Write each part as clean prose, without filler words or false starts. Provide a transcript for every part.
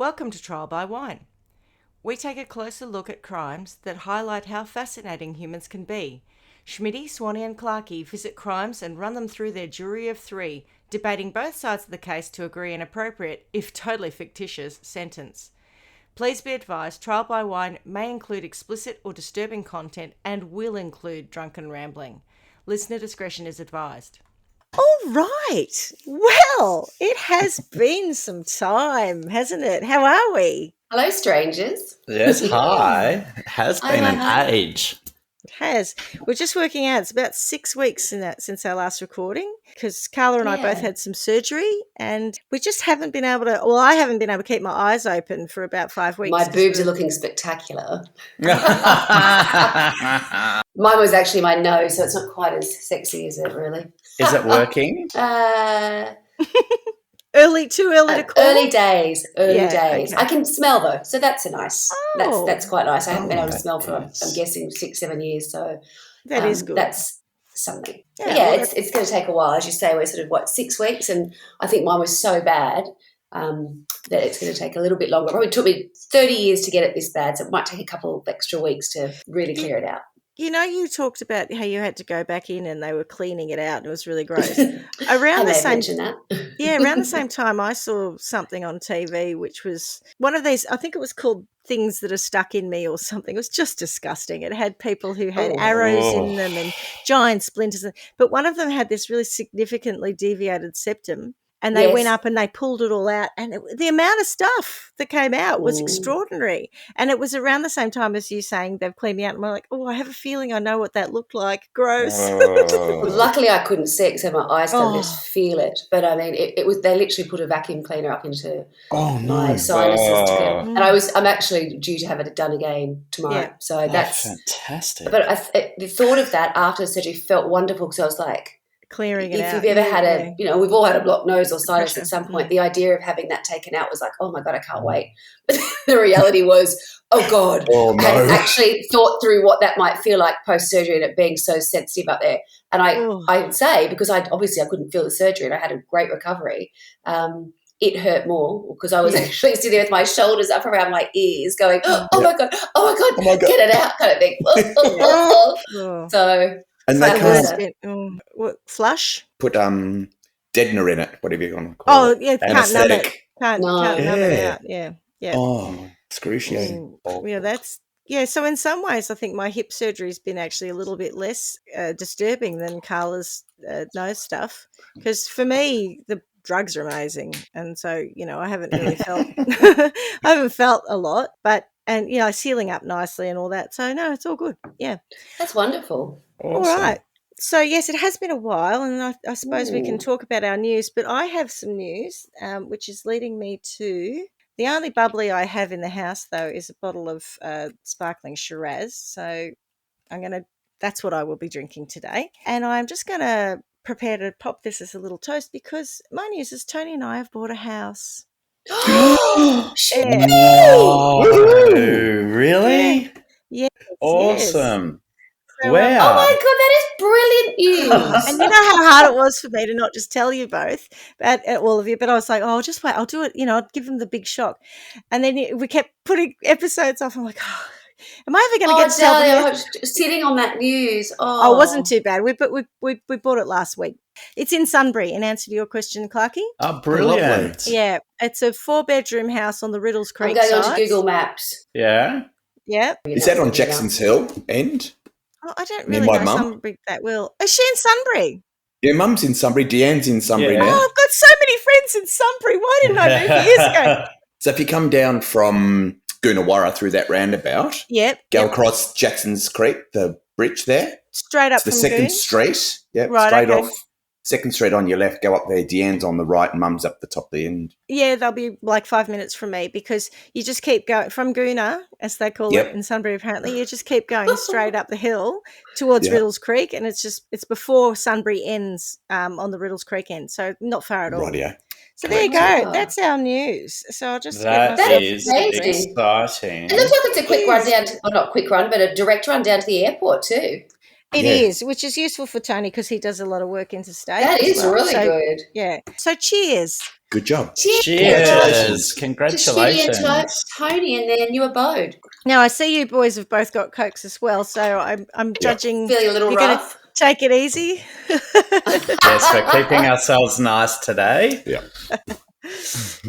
Welcome to Trial by Wine. We take a closer look at crimes that highlight how fascinating humans can be. Schmidy, Swanee and Clarkey visit crimes and run them through their jury of three, debating both sides of the case to agree an appropriate, if totally fictitious, sentence. Please be advised, Trial by Wine may include explicit or disturbing content and will include drunken rambling. Listener discretion is advised. All right. Well, it has been some time, hasn't it? How are we? Hello, strangers. Yes, hi. It has been an age. It has. We're just working out. It's about 6 weeks since our last recording because Carla and I both had some surgery and we just haven't been able to, well, I haven't been able to keep my eyes open for about 5 weeks. My boobs are looking spectacular. Mine was actually my nose, so it's not quite as sexy, is it, really? Is it working? Too early to call? Early days. Okay. I can smell, though, so that's nice. Oh. That's quite nice. I haven't been able to smell for, nice. I'm guessing, 6-7 years, so That is good. That's something. Yeah, it's going to take a while. As you say, we're sort of, 6 weeks, and I think mine was so bad that it's going to take a little bit longer. It probably took me 30 years to get it this bad, so it might take a couple of extra weeks to really clear it out. You know, you talked about how you had to go back in and they were cleaning it out and it was really gross. Around the same time, I saw something on TV which was one of these, I think it was called Things That Are Stuck in Me or something. It was just disgusting. It had people who had arrows in them and giant splinters. But one of them had this really significantly deviated septum. And they went up and they pulled it all out. And the amount of stuff that came out was extraordinary. And it was around the same time as you saying they've cleaned me out. And I'm like, I have a feeling I know what that looked like. Gross. Well, luckily I couldn't see it, so my eyes could just feel it. But, I mean, it was, they literally put a vacuum cleaner up into my sinuses. And I'm actually due to have it done again tomorrow. Yeah. So that's fantastic. But the thought of that after surgery felt wonderful because I was like, clearing it out. If you've ever had we've all had a blocked nose or sinus at some point, the idea of having that taken out was like, oh my God, I can't wait. But the reality was, oh God, I hadn't actually thought through what that might feel like post-surgery and it being so sensitive up there. And I would say, because I couldn't feel the surgery and I had a great recovery, it hurt more because I was actually sitting there with my shoulders up around my ears going, oh my God, get it out kind of thing. So... And they can't flush? Put deadener in it, whatever you want to call it. Oh, yeah, can't numb it. Can't numb it out. Yeah. Oh, excruciating. So in some ways I think my hip surgery has been actually a little bit less disturbing than Carla's nose stuff because for me the drugs are amazing and so, I haven't really felt a lot, but and sealing up nicely and all that. So no, it's all good. Yeah. That's wonderful. Awesome. All right. So, yes, it has been a while, and I suppose we can talk about our news, but I have some news, which is leading me to the only bubbly I have in the house, though, is a bottle of sparkling Shiraz. So that's what I will be drinking today. And I'm just going to prepare to pop this as a little toast because my news is Tony and I have bought a house. Oh, really? Yeah. Awesome. Yes. Wow. Oh my God, that is brilliant news. And you know how hard it was for me to not just tell you both, all of you, but I was like, I'll just wait, I'll do it, I'll give them the big shock. And then we kept putting episodes off. I'm like, am I ever going to get to tell them? Sitting on that news. Oh, it wasn't too bad. We bought it last week. It's in Sunbury, in answer to your question, Clarkey. Oh, brilliant. Yeah, it's a 4-bedroom house on the Riddles Creek side. I'm going side. onto Google Maps. Yeah? Yeah. Is that on Jackson's Hill end? Oh, I don't really know Sunbury that well. Is she in Sunbury? Yeah, Mum's in Sunbury. Deanne's in Sunbury now. Oh, I've got so many friends in Sunbury. Why didn't I move years ago? So if you come down from Goonawarra through that roundabout, go across Jackson's Creek, the bridge there. Straight up it's the from second Goon? Street. Yep, right, straight okay. off. Second Street on your left, go up there. Deanne's on the right, and Mum's up the top of the end. Yeah, they'll be like 5 minutes from me because you just keep going from Goona, as they call it in Sunbury apparently, you just keep going straight up the hill towards Riddles Creek and it's before Sunbury ends on the Riddles Creek end, so not far at all. Rightio. So there you go. That's our news. So I'll just that is exciting. It looks like it's a quick run down, not quick run, but a direct run down to the airport too. It is, which is useful for Tony because he does a lot of work interstate. That is really good. Yeah. So cheers. Good job. Cheers. Congratulations. To Schmidy and Tony in their new abode. Now, I see you boys have both got Cokes as well, so I'm judging. Feeling a little rough. Take it easy. Yes, we're keeping ourselves nice today. Yeah.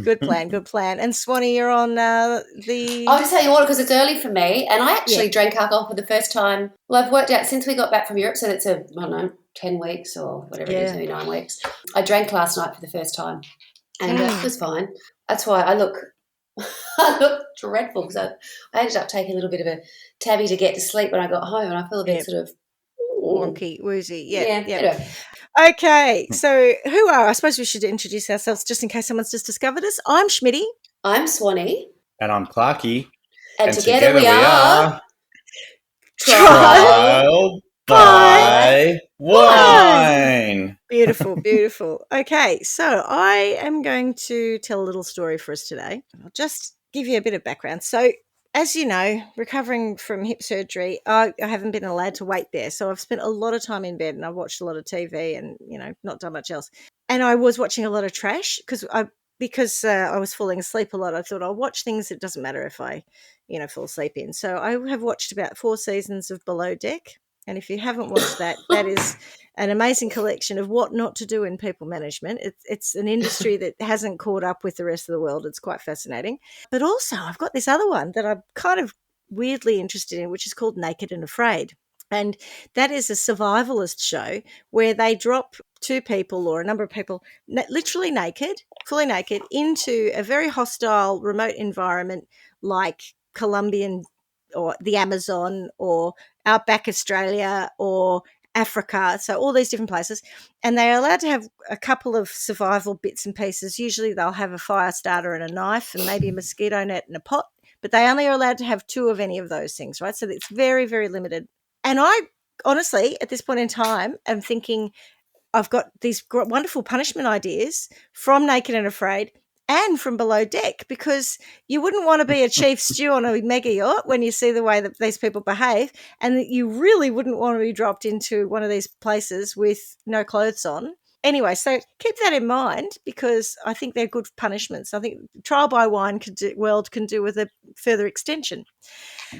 Good plan. And Swanee, you're on the... I'll just tell you what, because it's early for me, and I actually drank alcohol for the first time. Well, I've worked out since we got back from Europe, so that's 10 weeks or whatever it is, maybe 9 weeks. I drank last night for the first time, and it was fine. That's why I look dreadful, because I ended up taking a little bit of a tabby to get to sleep when I got home, and I feel a bit sort of wonky, woozy. Yeah. Anyway. Okay, so who are? I suppose we should introduce ourselves just in case someone's just discovered us. I'm Schmidy. I'm Swanee. And I'm Clarky. And together we are Trial by Wine. Beautiful. Okay, so I am going to tell a little story for us today. I'll just give you a bit of background. So, as you know, recovering from hip surgery, I haven't been allowed to wait there. So I've spent a lot of time in bed and I've watched a lot of TV and, not done much else. And I was watching a lot of trash because I was falling asleep a lot. I thought I'll watch things that doesn't matter if I, fall asleep in. So I have watched about 4 seasons of Below Deck. And if you haven't watched that, that is an amazing collection of what not to do in people management. It's an industry that hasn't caught up with the rest of the world. It's quite fascinating. But also I've got this other one that I'm kind of weirdly interested in, which is called Naked and Afraid. And that is a survivalist show where they drop 2 people or a number of people literally naked, fully naked, into a very hostile remote environment like Colombian or the Amazon or outback Australia or Africa, so all these different places, and they're allowed to have a couple of survival bits and pieces. Usually they'll have a fire starter and a knife and maybe a mosquito net and a pot, but they only are allowed to have 2 of any of those things, right? So it's very, very limited. And I honestly, at this point in time, am thinking I've got these wonderful punishment ideas from Naked and Afraid and from Below Deck, because you wouldn't want to be a chief stew on a mega yacht when you see the way that these people behave, and that you really wouldn't want to be dropped into one of these places with no clothes on. Anyway, so keep that in mind, because I think they're good punishments. I think Trial by Wine can do with a further extension.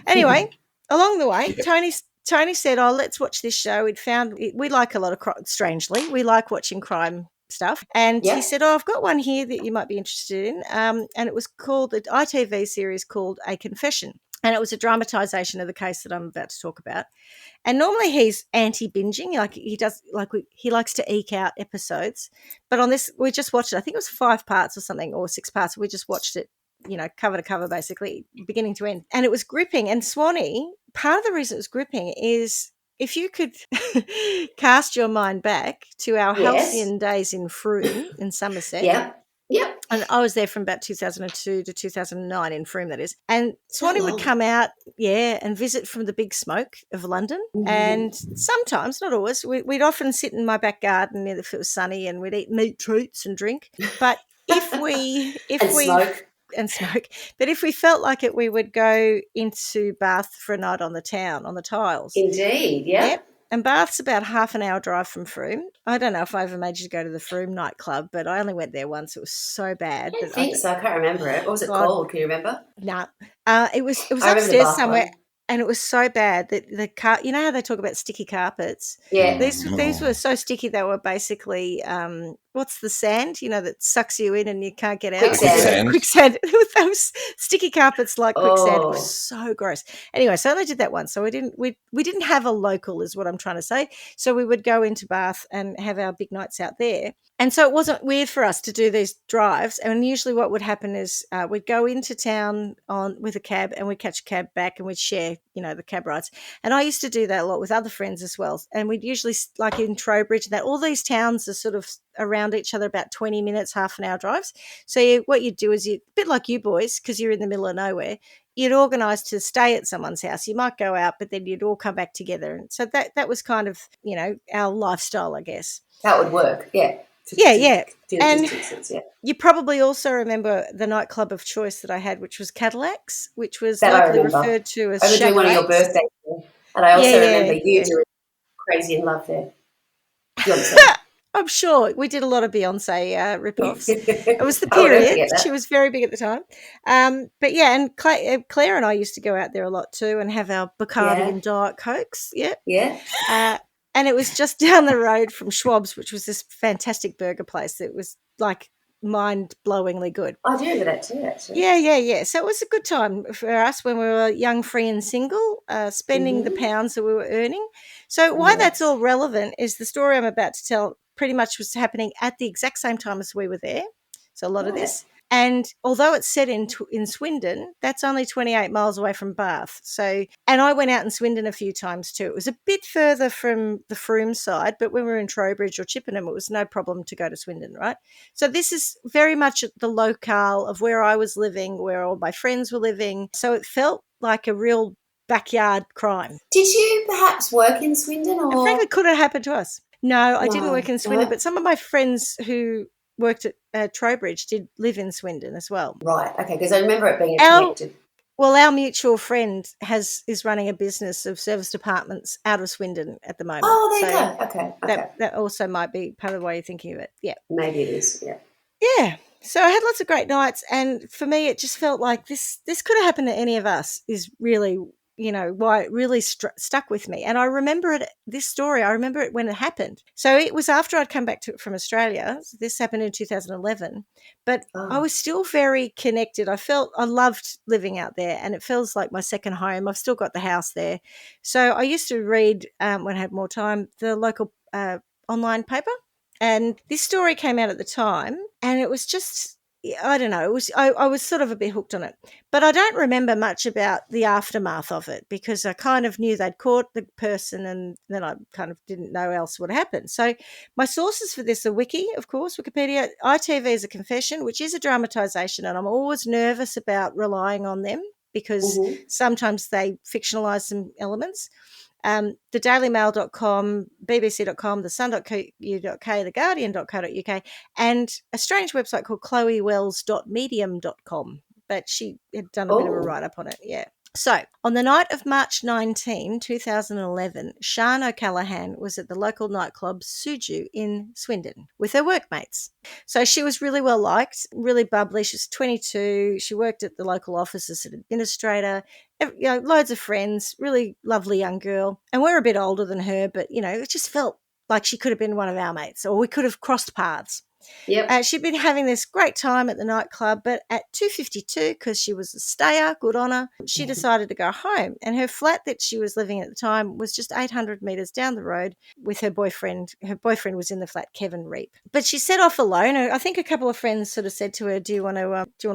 Anyway, along the way, Tony said, let's watch this show. We like a lot of strangely, we like watching crime stuff. And he said, I've got one here that you might be interested in. And it was called an ITV series called A Confession. And it was a dramatisation of the case that I'm about to talk about. And normally he's anti-binging, he likes to eke out episodes. But on this, we just watched it. I think it was 5 parts or something, or 6 parts. We just watched it, cover to cover, basically, beginning to end. And it was gripping. And Swanee, part of the reason it was gripping is if you could cast your mind back to our halcyon days in Frome in Somerset. Yeah. And I was there from about 2002 to 2009 in Frome, that is. And Swanee would come out, and visit from the big smoke of London. Mm-hmm. And sometimes, not always, we'd often sit in my back garden if it was sunny, and we'd eat meat treats and drink. But smoke. But if we felt like it, we would go into Bath for a night on the town, on the tiles. Indeed, yeah. Yep. And Bath's about half an hour drive from Frome. I don't know if I ever made you go to the Frome nightclub, but I only went there once. It was so bad. I think so. I can't remember it. What was it called? Can you remember? No. It was upstairs somewhere. And it was so bad that you know how they talk about sticky carpets? Yeah. These were so sticky they were basically, what's the sand, that sucks you in and you can't get out? Quicksand. Those sticky carpets like quicksand. It was so gross. Anyway, so I only did that once. So we didn't have a local, is what I'm trying to say. So we would go into Bath and have our big nights out there. And so it wasn't weird for us to do these drives. And usually what would happen is we'd go into town with a cab and we'd catch a cab back and we'd share, the cab rides. And I used to do that a lot with other friends as well. And we'd usually, like in Trowbridge, and that all these towns are sort of around each other, about 20 minutes, half an hour drives. So what you'd do is, a bit like you boys, because you're in the middle of nowhere, you'd organise to stay at someone's house. You might go out, but then you'd all come back together. And so that was kind of, our lifestyle, I guess. That would work, yeah. And you probably also remember the nightclub of choice that I had, which was Cadillacs, which was locally referred to as I was doing one of your birthdays, and I also remember you doing crazy in love there. Beyonce. I'm sure we did a lot of Beyonce rip-offs. It was the Oh, don't period. forget that. She was very big at the time. But yeah, and Claire and I used to go out there a lot too and have our Bacardi and Diet Cokes. Yeah. Yeah. And it was just down the road from Schwab's, which was this fantastic burger place. It was like mind-blowingly good. I do remember that too, actually. Yeah. So it was a good time for us when we were young, free and single, spending the pounds that we were earning. So why that's all relevant is the story I'm about to tell pretty much was happening at the exact same time as we were there. So a lot of this. And although it's set in Swindon, that's only 28 miles away from Bath. So, and I went out in Swindon a few times too. It was a bit further from the Frome side, but when we were in Trowbridge or Chippenham, it was no problem to go to Swindon, right? So this is very much at the locale of where I was living, where all my friends were living. So it felt like a real backyard crime. Did you perhaps work in Swindon? Or? And frankly, could have happened to us. No, I didn't work in Swindon, but some of my friends who worked at Trowbridge did live in Swindon as well. Right, okay, because I remember it being connected. Well, our mutual friend is running a business of service departments out of Swindon at the moment. Oh, there you go. Okay. That also might be part of the way you're thinking of it. Yeah. Maybe it is, yeah. Yeah. So I had lots of great nights, and for me it just felt like this could have happened to any of us is really, why it really stuck with me. And I remember this story, I remember it when it happened. So it was after I'd come back from Australia. So this happened in 2011. But I was still very connected. I loved living out there, and it feels like my second home. I've still got the house there. So I used to read, when I had more time, the local online paper. And this story came out at the time, and it was just, I don't know, I was sort of a bit hooked on it. But I don't remember much about the aftermath of it because I kind of knew they'd caught the person, and then I kind of didn't know else what happened. So my sources for this are Wiki, of course, Wikipedia. ITV is a confession, which is a dramatisation, and I'm always nervous about relying on them because sometimes they fictionalise some elements. thedailymail.com, bbc.com, thesun.co.uk, theguardian.co.uk, and a strange website called chloewells.medium.com. But she had done a bit of a write-up on it, yeah. So, on the night of March 19, 2011, Sian O'Callaghan was at the local nightclub Suju in Swindon with her workmates. So she was really well liked, really bubbly. She was 22. She worked at the local office as an administrator. Loads of friends, really lovely young girl. And we're a bit older than her, but, it just felt like she could have been one of our mates, or we could have crossed paths. Yep. She'd been having this great time at the nightclub, but at 2:52, because she was a stayer, good on her, she decided to go home. And her flat that she was living at the time was just 800 metres down the road with her boyfriend. Her boyfriend was in the flat, Kevin Reap. But she set off alone. I think a couple of friends sort of said to her, do you want to walk? Do you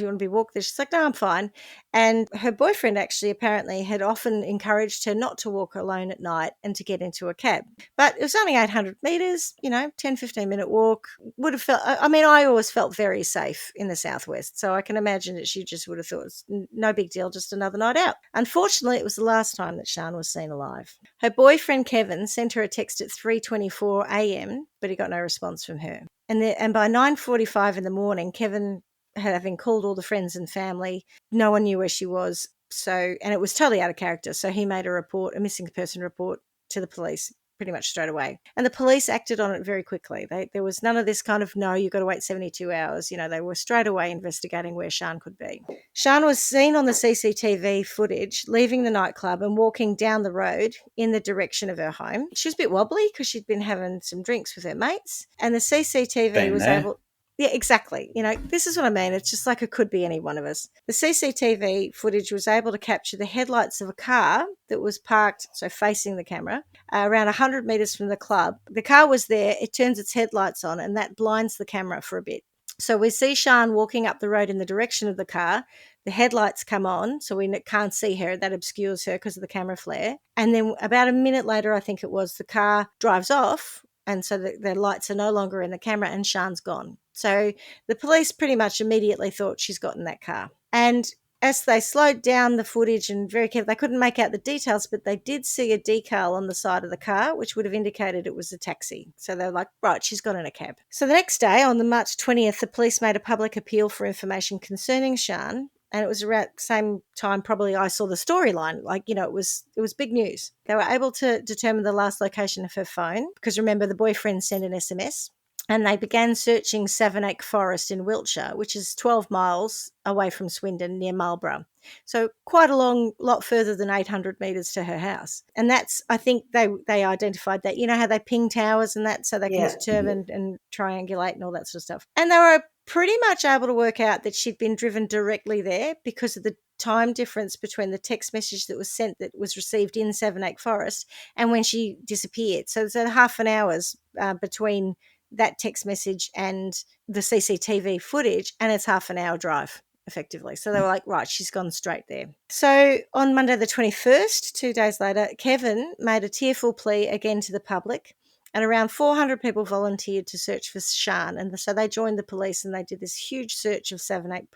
want to be walked there? She's like, no, I'm fine. And her boyfriend actually apparently had often encouraged her not to walk alone at night and to get into a cab. But it was only 800 metres, 10, 15-minute walk. Would have felt, I always felt very safe in the southwest, so I can imagine that she just would have thought it's no big deal, just another night out. Unfortunately, it was the last time that Sian was seen alive. Her boyfriend Kevin sent her a text at 3:24 a.m, but he got no response from her. And by 9:45 in the morning, Kevin, having called all the friends and family, no one knew where she was. So, and it was totally out of character. So he made a missing person report to the police pretty much straight away. And the police acted on it very quickly. There was none of this kind of, no, you've got to wait 72 hours. They were straight away investigating where Sian could be. Sian was seen on the CCTV footage leaving the nightclub and walking down the road in the direction of her home. She was a bit wobbly because she'd been having some drinks with her mates. And the CCTV was able... Yeah, exactly. This is what I mean. It's just like it could be any one of us. The CCTV footage was able to capture the headlights of a car that was parked, so facing the camera, around 100 metres from the club. The car was there. It turns its headlights on, and that blinds the camera for a bit. So we see Sian walking up the road in the direction of the car. The headlights come on, so we can't see her. That obscures her because of the camera flare. And then about a minute later, I think it was, the car drives off, and so the lights are no longer in the camera, and Sian's gone. So the police pretty much immediately thought she's got in that car. And as they slowed down the footage and very carefully, they couldn't make out the details, but they did see a decal on the side of the car, which would have indicated it was a taxi. So they were like, right, she's got in a cab. So the next day, on the March 20th, the police made a public appeal for information concerning Sian. And it was around the same time probably I saw the storyline. Like, it was big news. They were able to determine the last location of her phone because, remember, the boyfriend sent an SMS. And they began searching Savernake Forest in Wiltshire, which is 12 miles away from Swindon near Marlborough. So quite a lot further than 800 metres to her house. And that's, I think they identified that, how they ping towers and that, so they can determine and triangulate and all that sort of stuff. And they were pretty much able to work out that she'd been driven directly there because of the time difference between the text message that was sent that was received in Savernake Forest and when she disappeared. So there's half an hour's between that text message and the CCTV footage, and it's half an hour drive effectively. So they were like, right, she's gone straight there. So on Monday the 21st, 2 days later, Kevin made a tearful plea again to the public, and around 400 people volunteered to search for Sian. And so they joined the police and they did this huge search of Savernake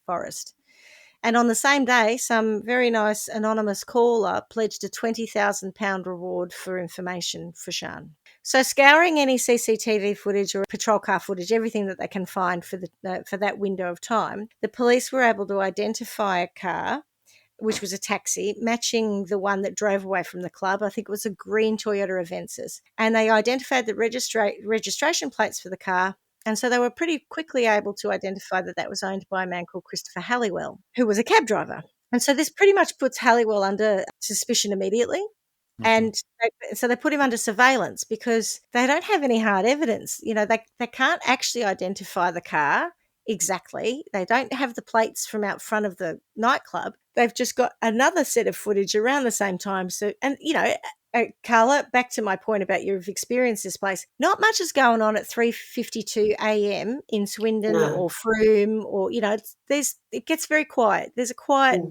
Forest. And on the same day, some very nice anonymous caller pledged a £20,000 reward for information for Sian. So scouring any CCTV footage or patrol car footage, everything that they can find for that window of time, the police were able to identify a car, which was a taxi, matching the one that drove away from the club. I think it was a green Toyota Avensis. And they identified the registration plates for the car. And so they were pretty quickly able to identify that was owned by a man called Christopher Halliwell, who was a cab driver. And so this pretty much puts Halliwell under suspicion immediately. And so they put him under surveillance because they don't have any hard evidence. They can't actually identify the car exactly. They don't have the plates from out front of the nightclub. They've just got another set of footage around the same time. So, and, Carla, back to my point about you've experienced this place, not much is going on at 3:52 a.m. in Swindon or Frome or, it gets very quiet. There's a quiet,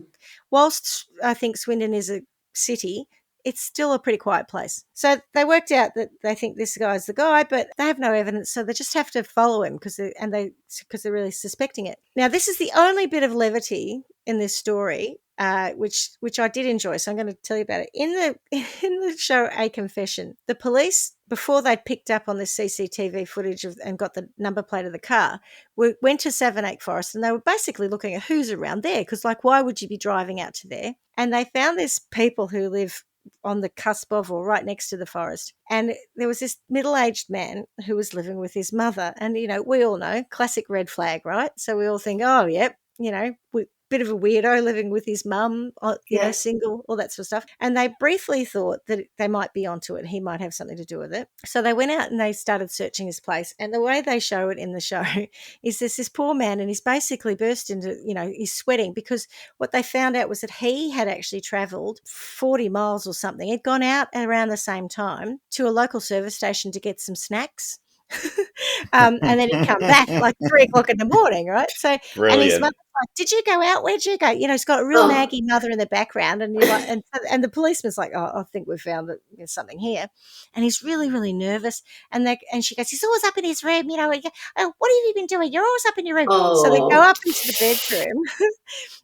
whilst I think Swindon is a city, it's still a pretty quiet place. So they worked out that they think this guy's the guy, but they have no evidence, so they just have to follow him because they're really suspecting it. Now, this is the only bit of levity in this story, which I did enjoy, so I'm going to tell you about it. In the show A Confession, the police, before they'd picked up on this CCTV footage and got the number plate of the car, went to Savernake Forest, and they were basically looking at who's around there because, why would you be driving out to there? And they found this people who live on the cusp of or right next to the forest. And there was this middle-aged man who was living with his mother. And, we all know, classic red flag, right? So we all think, oh, yep, bit of a weirdo living with his mum, single, all that sort of stuff. And they briefly thought that they might be onto it. He might have something to do with it. So they went out and they started searching his place. And the way they show it in the show is there's this poor man and he's basically burst into, he's sweating because what they found out was that he had actually travelled 40 miles or something. He'd gone out around the same time to a local service station to get some snacks. And then he'd come back 3 o'clock in the morning, right? So, brilliant. And his mother's like, "Did you go out? Where'd you go?" He's got a real naggy mother in the background, and you're like, and the policeman's like, "Oh, I think we've found that there's something here," and he's really, really nervous. And she goes, "He's always up in his room, "Oh, what have you been doing? You're always up in your room." So they go up into the bedroom.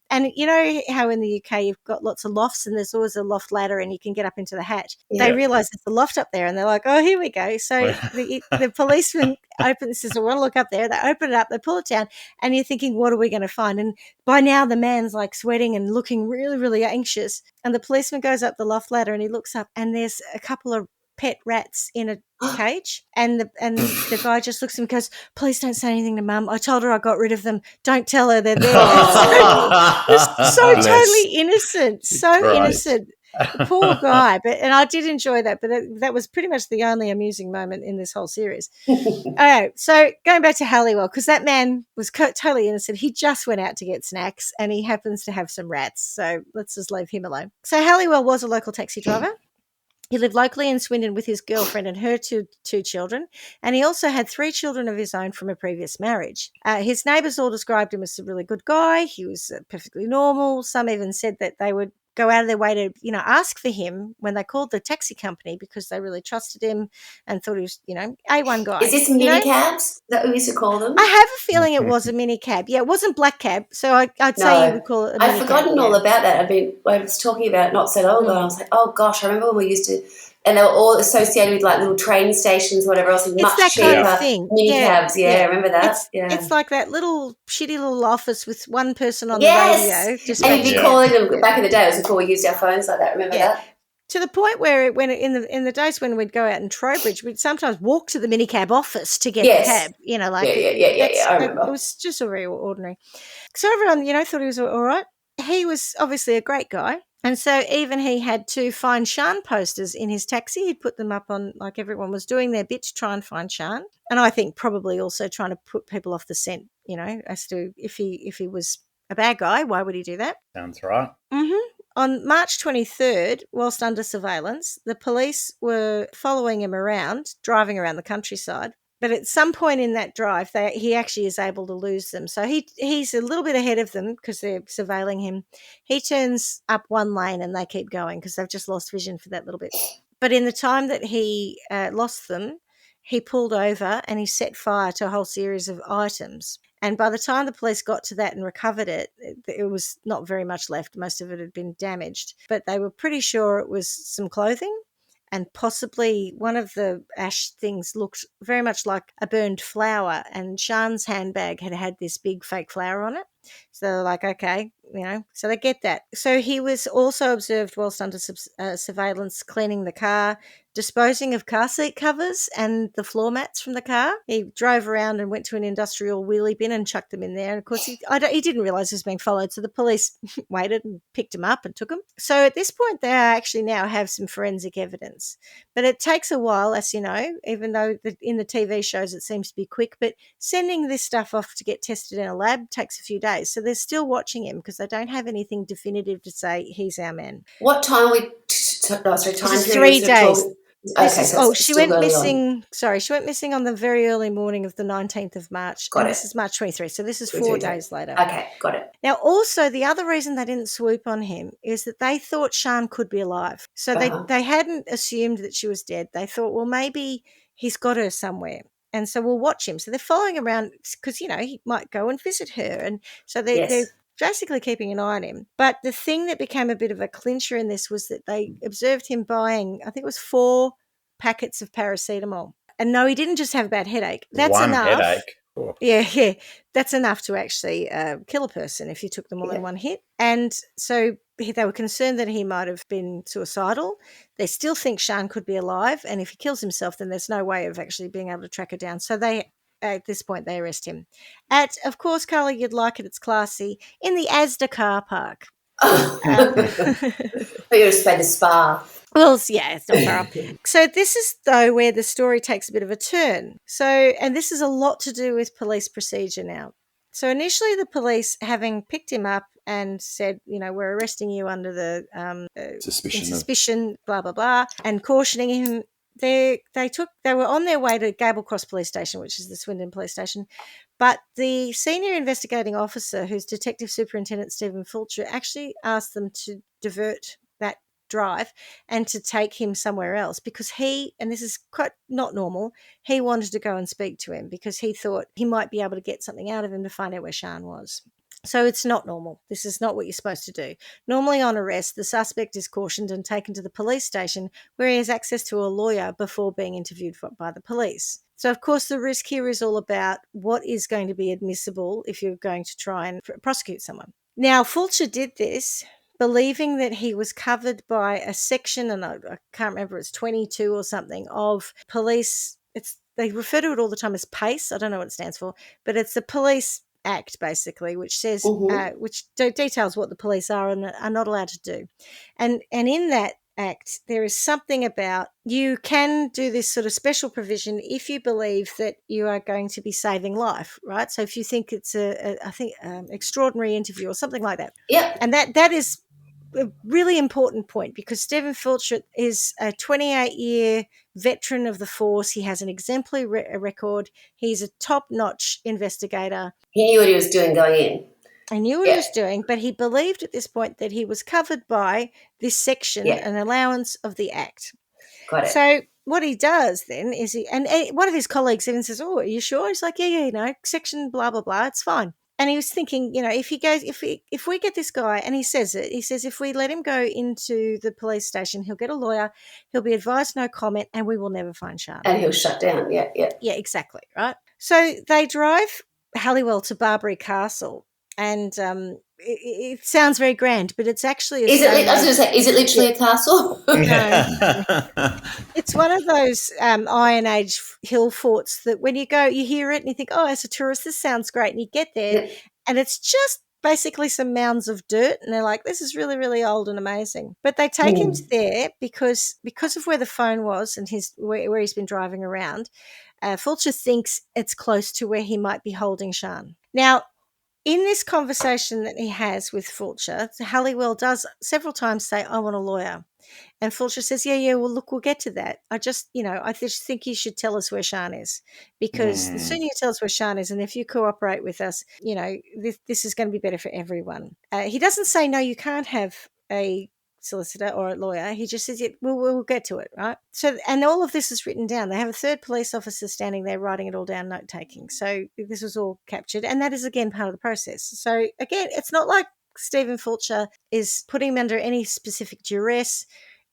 And you know how in the UK you've got lots of lofts and there's always a loft ladder and you can get up into the hatch. They realise there's a loft up there and they're like, oh, here we go. So the policeman says, I want to look up there. They open it up, they pull it down, and you're thinking, what are we going to find? And by now the man's sweating and looking really, really anxious. And the policeman goes up the loft ladder and he looks up and there's a couple of pet rats in a cage, and the guy just looks at him and goes, "Please don't say anything to Mum. I told her I got rid of them. Don't tell her they're there." So totally innocent, innocent. Poor guy, and I did enjoy that, but that was pretty much the only amusing moment in this whole series. All right, so going back to Halliwell, because that man was totally innocent. He just went out to get snacks, and he happens to have some rats, so let's just leave him alone. So Halliwell was a local taxi driver. He lived locally in Swindon with his girlfriend and her two children, and he also had 3 children of his own from a previous marriage. His neighbours all described him as a really good guy. He was perfectly normal. Some even said that they would go out of their way to, ask for him when they called the taxi company because they really trusted him and thought he was, A1 guy. Is this minicabs? Is that what we used to call them? I have a feeling it was a minicab. Yeah, it wasn't black cab, so I'd say you would call it a minicab. I've forgotten all about that. I was talking about it not so long ago, and I was like, oh, gosh, I remember when we used to And they were all associated with like little train stations, whatever else, and much that cheaper kind of thing. minicabs. Yeah, remember that? It's like that little shitty little office with one person on yes. the radio. Just and you'd be calling them back in the day. It was before we used our phones like that. Remember that? To the point where in the days when we'd go out in Trowbridge, we'd sometimes walk to the minicab office to get a cab. You know, like I remember. It was just all very ordinary. So everyone, thought he was all right. He was obviously a great guy. And so even he had to find Sian posters in his taxi. He'd put them up on, like everyone was doing their bit to try and find Sian. And I think probably also trying to put people off the scent, as to if he was a bad guy, why would he do that? Sounds right. Mm-hmm. On March 23rd, whilst under surveillance, the police were following him around, driving around the countryside. But at some point in that drive, he actually is able to lose them. So he's a little bit ahead of them because they're surveilling him. He turns up one lane and they keep going because they've just lost vision for that little bit. But in the time that he lost them, he pulled over and he set fire to a whole series of items. And by the time the police got to that and recovered it, it was not very much left. Most of it had been damaged. But they were pretty sure it was some clothing. And possibly one of the ash things looked very much like a burned flower, and Sian's handbag had this big fake flower on it. So they're like, okay, so they get that. So he was also observed whilst under surveillance cleaning the car, disposing of car seat covers and the floor mats from the car. He drove around and went to an industrial wheelie bin and chucked them in there. And, of course, he didn't realise he was being followed, so the police waited and picked him up and took him. So at this point, they actually now have some forensic evidence. But it takes a while, as you know, even though in the TV shows it seems to be quick. But sending this stuff off to get tested in a lab takes a few days. So they're still watching him because they don't have anything definitive to say he's our man. What time time 3 days. Okay, she went missing. Sorry, she went missing on the very early morning of the 19th of March. Got it. This is March 23. So this is 4 days later. Okay, got it. Now, also, the other reason they didn't swoop on him is that they thought Sian could be alive. So they hadn't assumed that she was dead. They thought, well, maybe he's got her somewhere. And so we'll watch him. So they're following around because, he might go and visit her. And so they're basically keeping an eye on him. But the thing that became a bit of a clincher in this was that they observed him buying, I think it was 4 packets of paracetamol. And no, he didn't just have a bad headache. That's enough. One headache. Oh. Yeah. That's enough to actually kill a person if you took them all in one hit. And so they were concerned that he might have been suicidal. They still think Sian could be alive. And if he kills himself, then there's no way of actually being able to track her down. So at this point, they arrest him. Of course, Carly, you'd like it, it's classy, in the Asda car park. But you're just by the spa. Well, yeah, it's not far up. So this is, though, where the story takes a bit of a turn. And this is a lot to do with police procedure now. So initially the police, having picked him up and said, we're arresting you under the suspicion, blah, blah, blah, and cautioning him, they were on their way to Gable Cross Police Station, which is the Swindon Police Station. But the senior investigating officer, who's Detective Superintendent Stephen Fulcher, actually asked them to divert that drive and to take him somewhere else because and this is quite not normal, he wanted to go and speak to him because he thought he might be able to get something out of him to find out where Sian was. So it's not normal. This is not what you're supposed to do. Normally on arrest, the suspect is cautioned and taken to the police station where he has access to a lawyer before being interviewed by the police. So, of course, the risk here is all about what is going to be admissible if you're going to try and prosecute someone. Now, Fulcher did this believing that he was covered by a section, and I can't remember, it's 22 or something, of police. They refer to it all the time as PACE. I don't know what it stands for, but it's the Police Act, basically, which says, which details what the police are and are not allowed to do. And in that Act, there is something about you can do this sort of special provision if you believe that you are going to be saving life, right? So if you think it's extraordinary interview or something like that. Yeah. And that is a really important point because Stephen Fulcher is a 28-year veteran of the force. He has an exemplary record. He's a top-notch investigator. He knew what he was doing going in. I knew what he was doing, but he believed at this point that he was covered by this section, an allowance of the Act. Got it. So what he does then is and one of his colleagues even says, "Oh, are you sure?" He's like, yeah, section blah, blah, blah, it's fine. And he was thinking, if we get this guy, and he says if we let him go into the police station, he'll get a lawyer, he'll be advised no comment, and we will never find Sian. And he'll shut down. Yeah. Yeah, exactly. Right. So they drive Halliwell to Barbary Castle, and it sounds very grand, but it's actually is it literally a castle? No. It's one of those Iron Age hill forts that when you go, you hear it and you think, oh, as a tourist, this sounds great. And you get there and it's just basically some mounds of dirt. And they're like, this is really, really old and amazing. But they take him there because of where the phone was and where he's been driving around. Fulcher thinks it's close to where he might be holding Sian. Now, in this conversation that he has with Fulcher, Halliwell does several times say, I want a lawyer. And Fulcher says, yeah, well, look, we'll get to that. I just think you should tell us where Sian is, because the sooner you tell us where Sian is, and if you cooperate with us, this is going to be better for everyone. He doesn't say, no, you can't have a solicitor or a lawyer. He just says, we'll get to it, right? So, and all of this is written down. They have a third police officer standing there writing it all down, note-taking. So this was all captured, and that is, again, part of the process. So, again, it's not like Stephen Fulcher is putting him under any specific duress.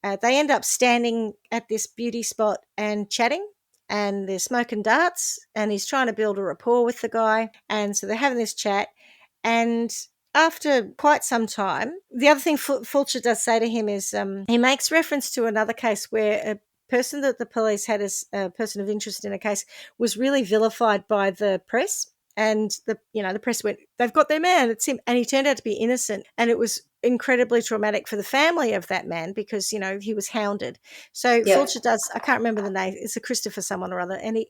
They end up standing at this beauty spot and chatting, and they're smoking darts, and he's trying to build a rapport with the guy. And so they're having this chat, and after quite some time, the other thing Fulcher does say to him is he makes reference to another case where a person that the police had as a person of interest in a case was really vilified by the press. And the press went, they've got their man, it's him. And he turned out to be innocent. And it was incredibly traumatic for the family of that man because, he was hounded. So Fulcher does, I can't remember the name, it's a Christopher someone or other. And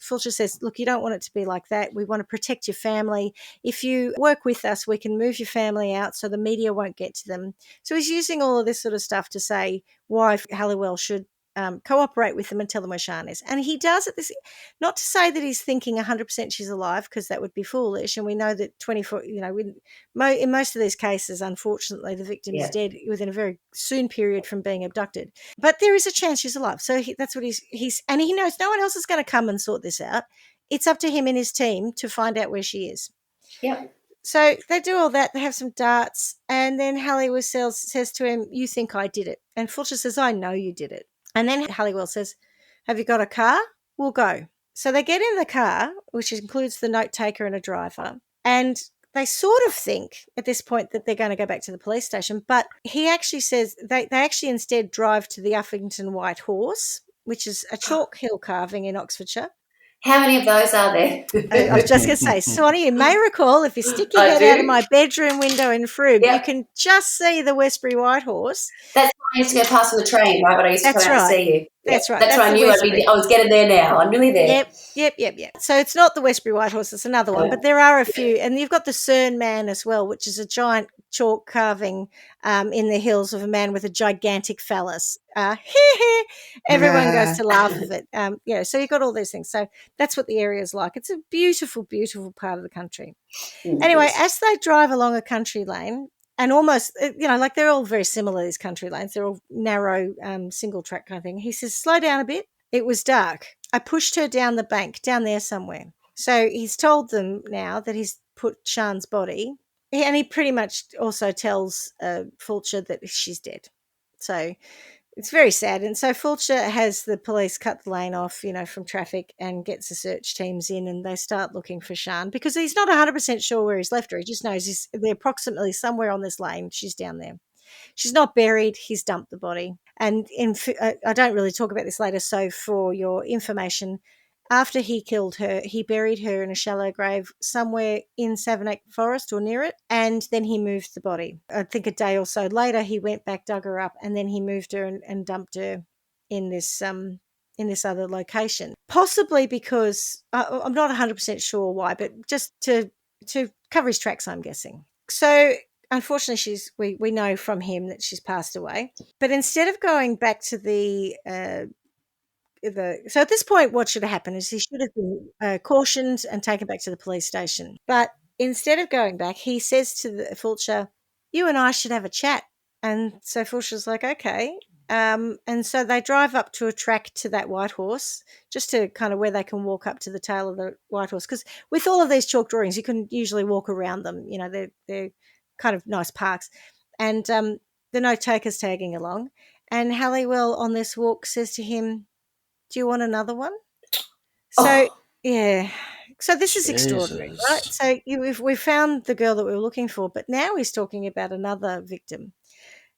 Fulcher says, look, you don't want it to be like that. We want to protect your family. If you work with us, we can move your family out so the media won't get to them. So he's using all of this sort of stuff to say why Halliwell should cooperate with them and tell them where Sian is. And he does it not to say that he's thinking 100% she's alive, because that would be foolish. And we know that 24, in most of these cases, unfortunately, the victim is dead within a very soon period from being abducted. But there is a chance she's alive. So that's what he's, and he knows no one else is going to come and sort this out. It's up to him and his team to find out where she is. Yeah. So they do all that. They have some darts. And then Halliwell says to him, you think I did it? And Fulcher says, I know you did it. And then Halliwell says, have you got a car? We'll go. So they get in the car, which includes the note taker and a driver, and they sort of think at this point that they're going to go back to the police station, but he actually says they actually instead drive to the Uffington White Horse, which is a chalk hill carving in Oxfordshire. How many of those are there? I was just going to say, Swanee, you may recall, if you stick your head out of my bedroom window in Froob, you can just see the Westbury White Horse. That's why I used to go past on the train, right, when I used to come out and see you. That's right. That's why I knew I was getting there now. I'm really there. Yep. So it's not the Westbury White Horse, it's another one, but there are a few. And you've got the Cern Man as well, which is a giant chalk carving in the hills of a man with a gigantic phallus. Everyone goes to laugh at it. So you've got all these things. So that's what the area is like. It's a beautiful, beautiful part of the country. Anyway, as they drive along a country lane, and almost, like they're all very similar, these country lanes. They're all narrow, single track kind of thing. He says, slow down a bit. It was dark. I pushed her down the bank, down there somewhere. So he's told them now that he's put Sian's body. And he pretty much also tells Fulcher that she's dead. So it's very sad. And so Fulcher has the police cut the lane off, from traffic, and gets the search teams in, and they start looking for Sian because he's not 100% sure where he's left her. He just knows they're approximately somewhere on this lane. She's down there. She's not buried. He's dumped the body. And I don't really talk about this later, so for your information, after he killed her, he buried her in a shallow grave somewhere in Savernake Forest or near it, and then he moved the body. I think a day or so later, he went back, dug her up, and then he moved her and dumped her in this other location. Possibly because I'm not 100% sure why, but just to cover his tracks, I'm guessing. So unfortunately, we know from him that she's passed away. But instead of going back to so at this point, what should have happened is he should have been cautioned and taken back to the police station. But instead of going back, he says to Fulcher, you and I should have a chat. And so Fulcher's like, okay. And so they drive up to a track to that white horse, just to kind of where they can walk up to the tail of the white horse. Because with all of these chalk drawings, you can usually walk around them. You know, they're kind of nice parks. And the note taker's tagging along. And Halliwell on this walk says to him, "Do you want another one?" So, yeah. So this is extraordinary, right? So we found the girl that we were looking for, but now he's talking about another victim.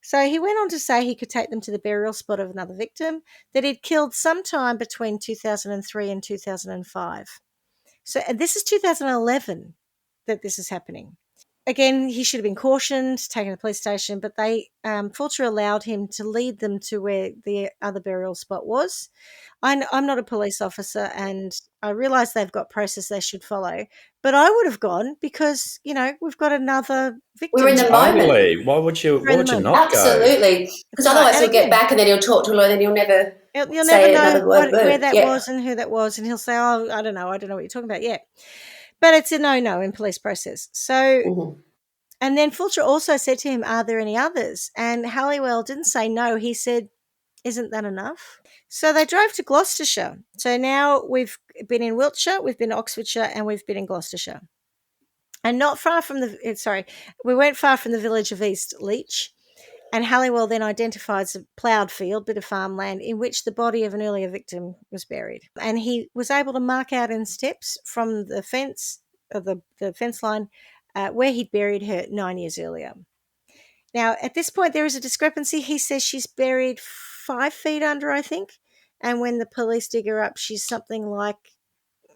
So he went on to say he could take them to the burial spot of another victim that he'd killed sometime between 2003 and 2005. So and this is 2011 that this is happening. Again, he should have been cautioned, taken to the police station, but Fulcher allowed him to lead them to where the other burial spot was. I'm not a police officer, and I realise they've got process they should follow, but I would have gone because, you know, we've got another victim. We're in the moment. Why would you not go? Absolutely. Because otherwise he'll get back and then he'll talk to a lawyer and then he'll never know where that was and who that was, and he'll say, "Oh, I don't know what you're talking about." Yeah. But it's a no-no in police process. So, and then Fulcher also said to him, "Are there any others?" And Halliwell didn't say no. He said, "Isn't that enough?" So they drove to Gloucestershire. So now we've been in Wiltshire, we've been in Oxfordshire, and we've been in Gloucestershire. And not far from we weren't far from the village of East Leach. And Halliwell then identifies a ploughed field, bit of farmland, in which the body of an earlier victim was buried. And he was able to mark out in steps from the fence, the fence line, where he'd buried her 9 years earlier. Now, at this point, there is a discrepancy. He says she's buried 5 feet under, I think. And when the police dig her up, she's something like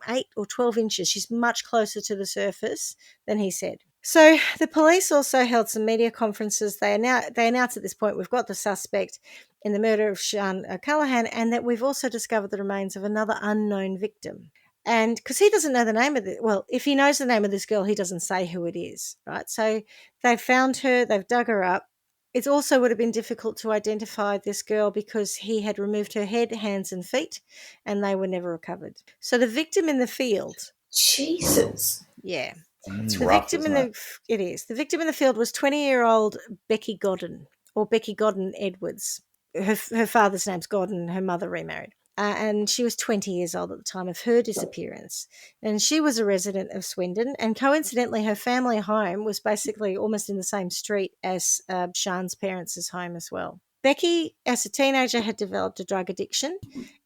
8 or 12 inches. She's much closer to the surface than he said. So the police also held some media conferences. They announced at this point we've got the suspect in the murder of Sian O'Callaghan, and that we've also discovered the remains of another unknown victim. And because he doesn't know the name of it, well, if he knows the name of this girl, he doesn't say who it is, right? So they've found her, they've dug her up. It also would have been difficult to identify this girl because he had removed her head, hands, and feet, and they were never recovered. So the victim in the field. Jesus. Yeah. It's rough, isn't it? It is. The victim in the field was 20-year-old Becky Godwin, or Becky Godwin Edwards. Her father's name's Godwin, her mother remarried. And she was 20 years old at the time of her disappearance. And she was a resident of Swindon. And coincidentally, her family home was basically almost in the same street as Sian's parents' home as well. Becky, as a teenager, had developed a drug addiction.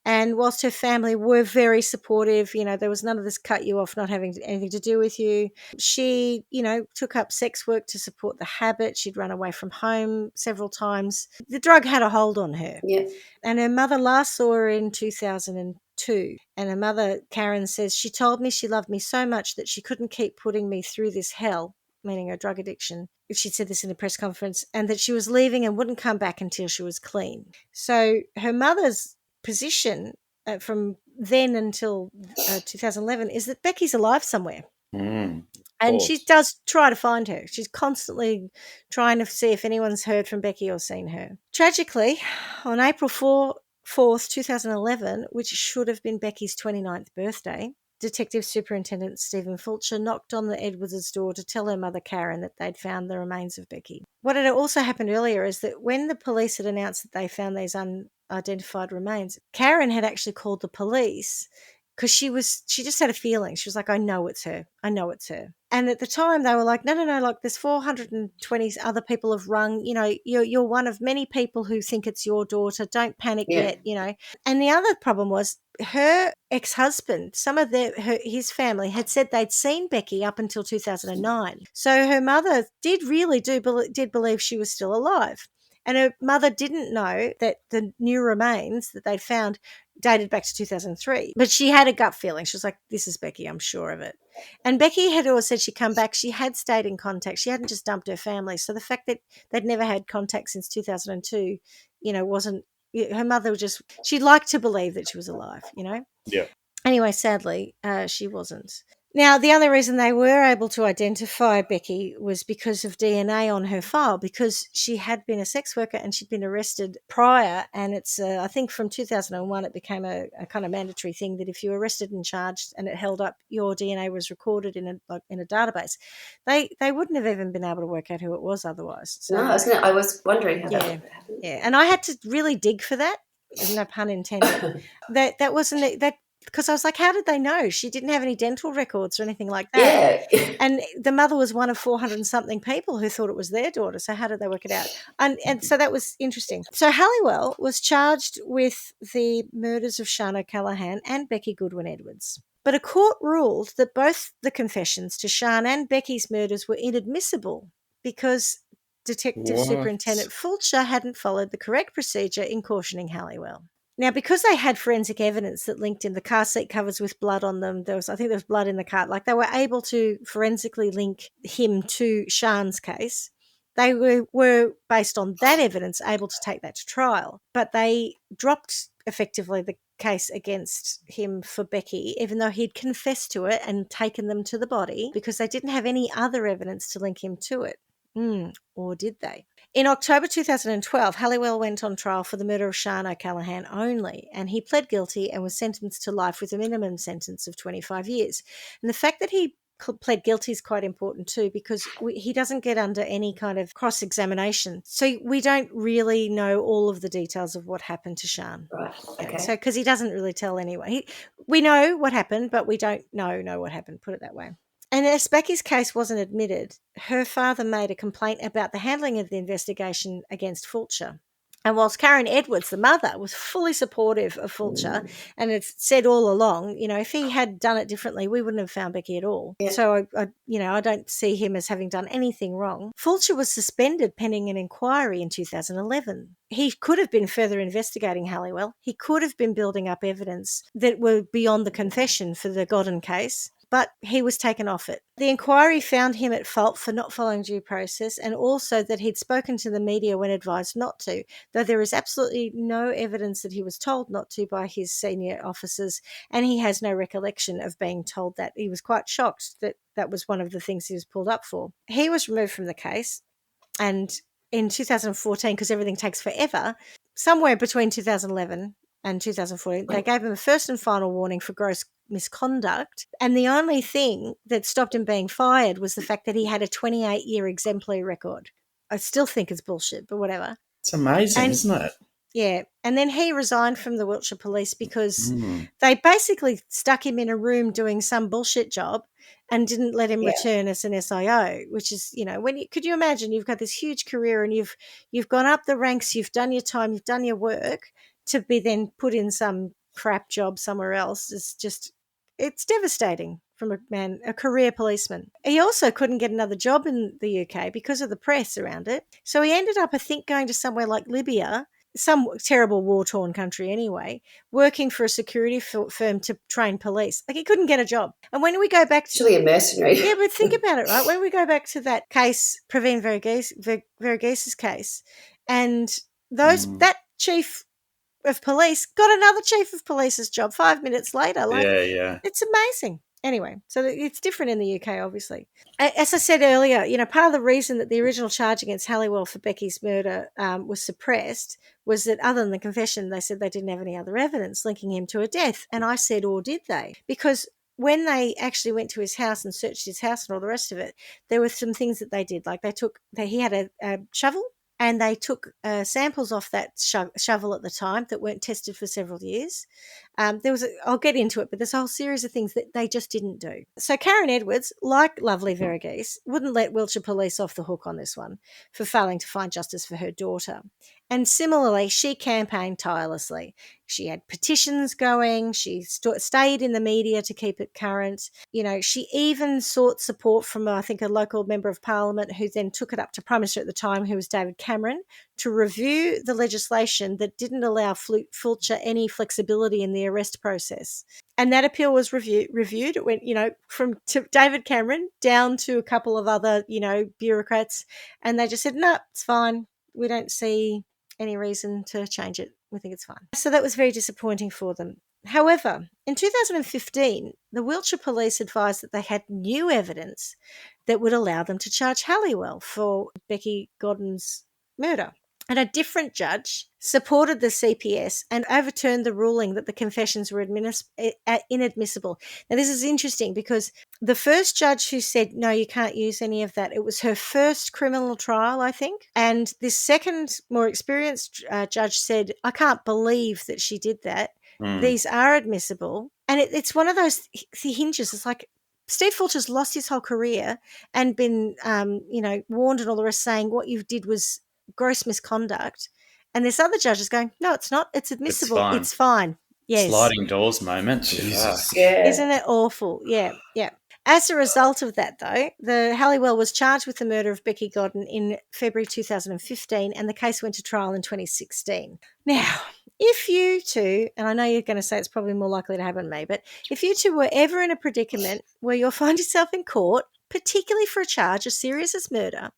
And whilst her family were very supportive, you know, there was none of this cut you off, not having anything to do with you. She, you know, took up sex work to support the habit. She'd run away from home several times. The drug had a hold on her. Yeah. And her mother last saw her in 2002. And her mother, Karen, says, "She told me she loved me so much that she couldn't keep putting me through this hell," meaning her drug addiction. She'd said this in a press conference, and that she was leaving and wouldn't come back until she was clean. So her mother's position from then until 2011 is that Becky's alive somewhere. And she does try to find her. She's constantly trying to see if anyone's heard from Becky or seen her. Tragically, on April 4th, 2011, which should have been Becky's 29th birthday, Detective Superintendent Stephen Fulcher knocked on the Edwards' door to tell her mother Karen that they'd found the remains of Becky. What had also happened earlier is that when the police had announced that they found these unidentified remains, Karen had actually called the police because she just had a feeling. She was like, "I know it's her. I know it's her." And at the time they were like, no, like there's 420 other people have rung, you know, you're one of many people who think it's your daughter. Don't panic yet, you know. And the other problem was her ex-husband, some of his family had said they'd seen Becky up until 2009. So her mother did believe she was still alive. And her mother didn't know that the new remains that they'd found dated back to 2003. But she had a gut feeling. She was like, "This is Becky, I'm sure of it." And Becky had always said she'd come back. She had stayed in contact. She hadn't just dumped her family. So the fact that they'd never had contact since 2002, you know, wasn't – her mother she'd like to believe that she was alive, you know. Yeah. Anyway, sadly, she wasn't. Now, the only reason they were able to identify Becky was because of DNA on her file, because she had been a sex worker and she'd been arrested prior. And it's, I think from 2001, it became a kind of mandatory thing that if you were arrested and charged and it held up, your DNA was recorded in a database. They wouldn't have even been able to work out who it was otherwise. So, no, I was wondering how that happened. Yeah, and I had to really dig for that. No pun intended. that wasn't that. Because I was like, how did they know? She didn't have any dental records or anything like that. Yeah. And the mother was one of 400 and something people who thought it was their daughter. So how did they work it out? And so that was interesting. So Halliwell was charged with the murders of Sian O'Callaghan and Becky Godwin Edwards. But a court ruled that both the confessions to Sian and Becky's murders were inadmissible because Detective Superintendent Fulcher hadn't followed the correct procedure in cautioning Halliwell. Now, because they had forensic evidence that linked in the car seat covers with blood on them, I think there was blood in the car, like they were able to forensically link him to Sian's case. They were, based on that evidence, able to take that to trial. But they dropped, effectively, the case against him for Becky, even though he'd confessed to it and taken them to the body, because they didn't have any other evidence to link him to it. Or did they? In October 2012, Halliwell went on trial for the murder of Sian O'Callaghan only, and he pled guilty and was sentenced to life with a minimum sentence of 25 years. And the fact that he pled guilty is quite important too, because he doesn't get under any kind of cross-examination. So we don't really know all of the details of what happened to Sian. Right, okay. So because he doesn't really tell anyone. We know what happened, but we don't know what happened, put it that way. And as Becky's case wasn't admitted, her father made a complaint about the handling of the investigation against Fulcher. And whilst Karen Edwards, the mother, was fully supportive of Fulcher and had said all along, if he had done it differently, we wouldn't have found Becky at all. Yeah. So, I don't see him as having done anything wrong. Fulcher was suspended pending an inquiry in 2011. He could have been further investigating Halliwell. He could have been building up evidence that were beyond the confession for the Godwin case, but he was taken off it. The inquiry found him at fault for not following due process, and also that he'd spoken to the media when advised not to, though there is absolutely no evidence that he was told not to by his senior officers, and he has no recollection of being told that. He was quite shocked that that was one of the things he was pulled up for. He was removed from the case, and in 2014, because everything takes forever, somewhere between 2011 and 2014, they gave him a first and final warning for gross misconduct, and the only thing that stopped him being fired was the fact that he had a 28-year exemplary record. I still think it's bullshit, but whatever. It's amazing, isn't it? Yeah, and then he resigned from the Wiltshire Police because they basically stuck him in a room doing some bullshit job and didn't let him return as an SIO, which is, could you imagine you've got this huge career and you've gone up the ranks, you've done your time, you've done your work, to be then put in some crap job somewhere else is just, it's devastating from a career policeman. He also couldn't get another job in the UK because of the press around it. So he ended up, I think, going to somewhere like Libya, some terrible war-torn country anyway, working for a security firm to train police. Like, he couldn't get a job. And when we go back to... Actually a mercenary. Yeah, but think about it, right? When we go back to that case, Praveen Varughese case, and that chief of police got another chief of police's job 5 minutes later. It's amazing. Anyway, so it's different in the UK, obviously. As I said earlier, part of the reason that the original charge against Halliwell for Becky's murder was suppressed was that, other than the confession, they said they didn't have any other evidence linking him to a death. And I said, or did they? Because when they actually went to his house and searched his house and all the rest of it, there were some things that they did. Like he had a shovel, and they took samples off that shovel at the time that weren't tested for several years. I'll get into it, but there's a whole series of things that they just didn't do. So Karen Edwards, like lovely Varughese, wouldn't let Wiltshire Police off the hook on this one for failing to find justice for her daughter. And similarly, she campaigned tirelessly. She had petitions going. She stayed in the media to keep it current. She even sought support from, I think, a local member of parliament who then took it up to Prime Minister at the time, who was David Cameron, to review the legislation that didn't allow Fulcher any flexibility in the arrest process. And that appeal was reviewed. It went, from David Cameron down to a couple of other, bureaucrats. And they just said, no, it's fine. We don't see any reason to change it. We think it's fine. So that was very disappointing for them. However, in 2015, the Wiltshire Police advised that they had new evidence that would allow them to charge Halliwell for Becky Godwin's murder. And a different judge supported the CPS and overturned the ruling that the confessions were inadmissible. Now, this is interesting because the first judge who said, no, you can't use any of that, it was her first criminal trial, I think. And this second, more experienced judge said, I can't believe that she did that. These are admissible. And it's one of those hinges. It's like Steve Fulcher's lost his whole career and been, warned and all the rest, saying what you did was gross misconduct. And this other judge is going, no, it's not. It's admissible. It's fine. Yes. Sliding doors moment. Jesus. Yeah. Isn't it awful? Yeah, yeah. As a result of that, though, the Halliwell was charged with the murder of Becky Godwin in February 2015, and the case went to trial in 2016. Now, if you two, and I know you're going to say it's probably more likely to happen to me, but if you two were ever in a predicament where you'll find yourself in court, particularly for a charge as serious as murder,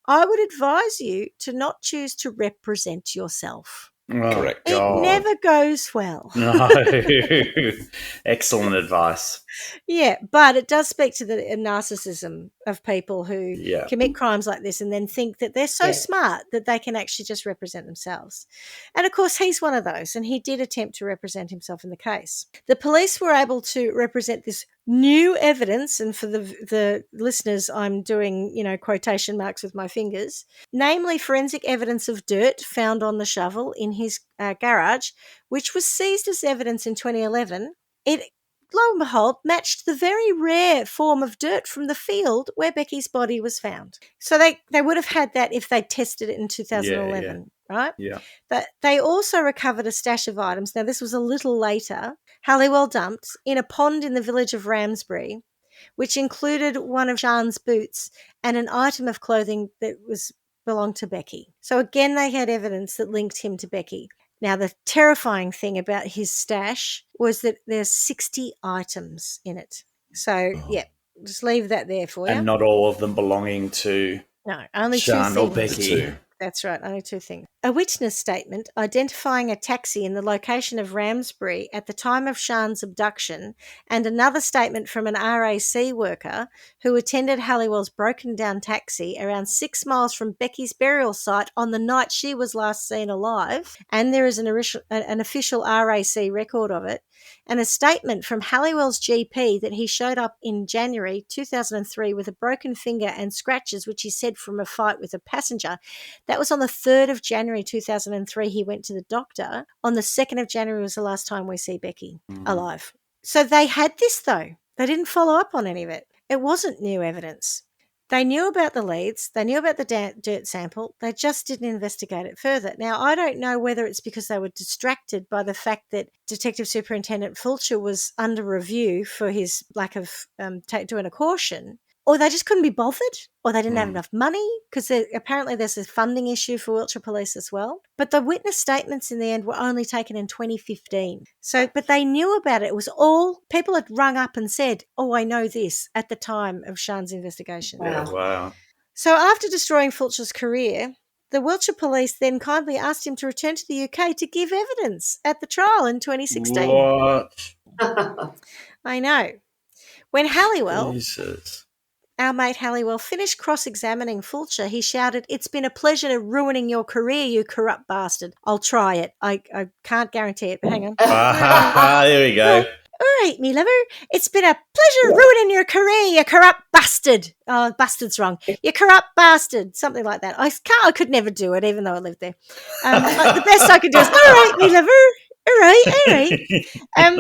I would advise you to not choose to represent yourself. Correct. It never goes well. No. Excellent advice. Yeah, but it does speak to the narcissism of people who commit crimes like this and then think that they're so smart that they can actually just represent themselves. And of course, he's one of those, and he did attempt to represent himself in the case. The police were able to represent this new evidence, and for the listeners, I'm doing, quotation marks with my fingers, namely forensic evidence of dirt found on the shovel in his garage, which was seized as evidence in 2011. It, lo and behold, matched the very rare form of dirt from the field where Becky's body was found. So they would have had that if they tested it in 2011, right? Yeah. But they also recovered a stash of items. Now, this was a little later. Halliwell dumped in a pond in the village of Ramsbury, which included one of Sian's boots and an item of clothing that belonged to Becky. So again, they had evidence that linked him to Becky. Now, the terrifying thing about his stash was that there's 60 items in it. So, just leave that there for you. And not all of them belonging to only Sian two or things. Becky. That's right, only two things. A witness statement identifying a taxi in the location of Ramsbury at the time of Sian's abduction, and another statement from an RAC worker who attended Halliwell's broken-down taxi around 6 miles from Becky's burial site on the night she was last seen alive, and there is an official RAC record of it, and a statement from Halliwell's GP that he showed up in January 2003 with a broken finger and scratches, which he said from a fight with a passenger. That was on the 3rd of January 2003. He went to the doctor. On the 2nd of January was the last time we see Becky alive. So they had this, though. They didn't follow up on any of it. It wasn't new evidence. They knew about the leads. They knew about the dirt sample. They just didn't investigate it further. Now, I don't know whether it's because they were distracted by the fact that Detective Superintendent Fulcher was under review for his lack of doing a caution, or they just couldn't be bothered, or they didn't have enough money, because apparently there's a funding issue for Wiltshire Police as well. But the witness statements in the end were only taken in 2015. So, but they knew about it. It was all, people had rung up and said, oh, I know this, at the time of Sian's investigation. Wow. So after destroying Fulcher's career, the Wiltshire Police then kindly asked him to return to the UK to give evidence at the trial in 2016. What? I know. When Halliwell... Jesus. Our mate Halliwell finished cross-examining Fulcher, he shouted, "It's been a pleasure ruining your career, you corrupt bastard. I'll try it. I can't guarantee it, but hang on." There we go. All right, me lover. It's been a pleasure ruining your career, you corrupt bastard. Oh, bastard's wrong. You corrupt bastard. Something like that. I could never do it, even though I lived there. The best I could do is, all right, me lover. All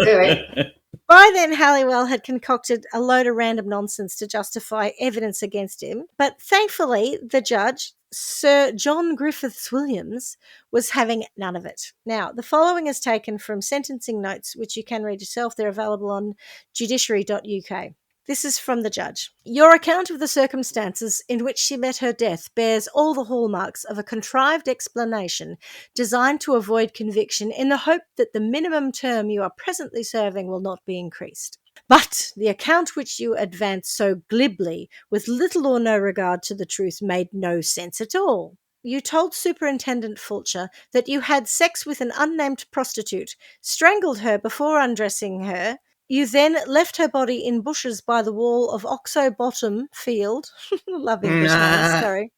right. By then, Halliwell had concocted a load of random nonsense to justify evidence against him. But thankfully, the judge, Sir John Griffiths Williams, was having none of it. Now, the following is taken from sentencing notes, which you can read yourself. They're available on judiciary.uk. This is from the judge. Your account of the circumstances in which she met her death bears all the hallmarks of a contrived explanation designed to avoid conviction in the hope that the minimum term you are presently serving will not be increased. But the account which you advance so glibly, with little or no regard to the truth, made no sense at all. You told Superintendent Fulcher that you had sex with an unnamed prostitute, strangled her before undressing her. You then left her body in bushes by the wall of Oxo Bottom Field. Love English names, sorry.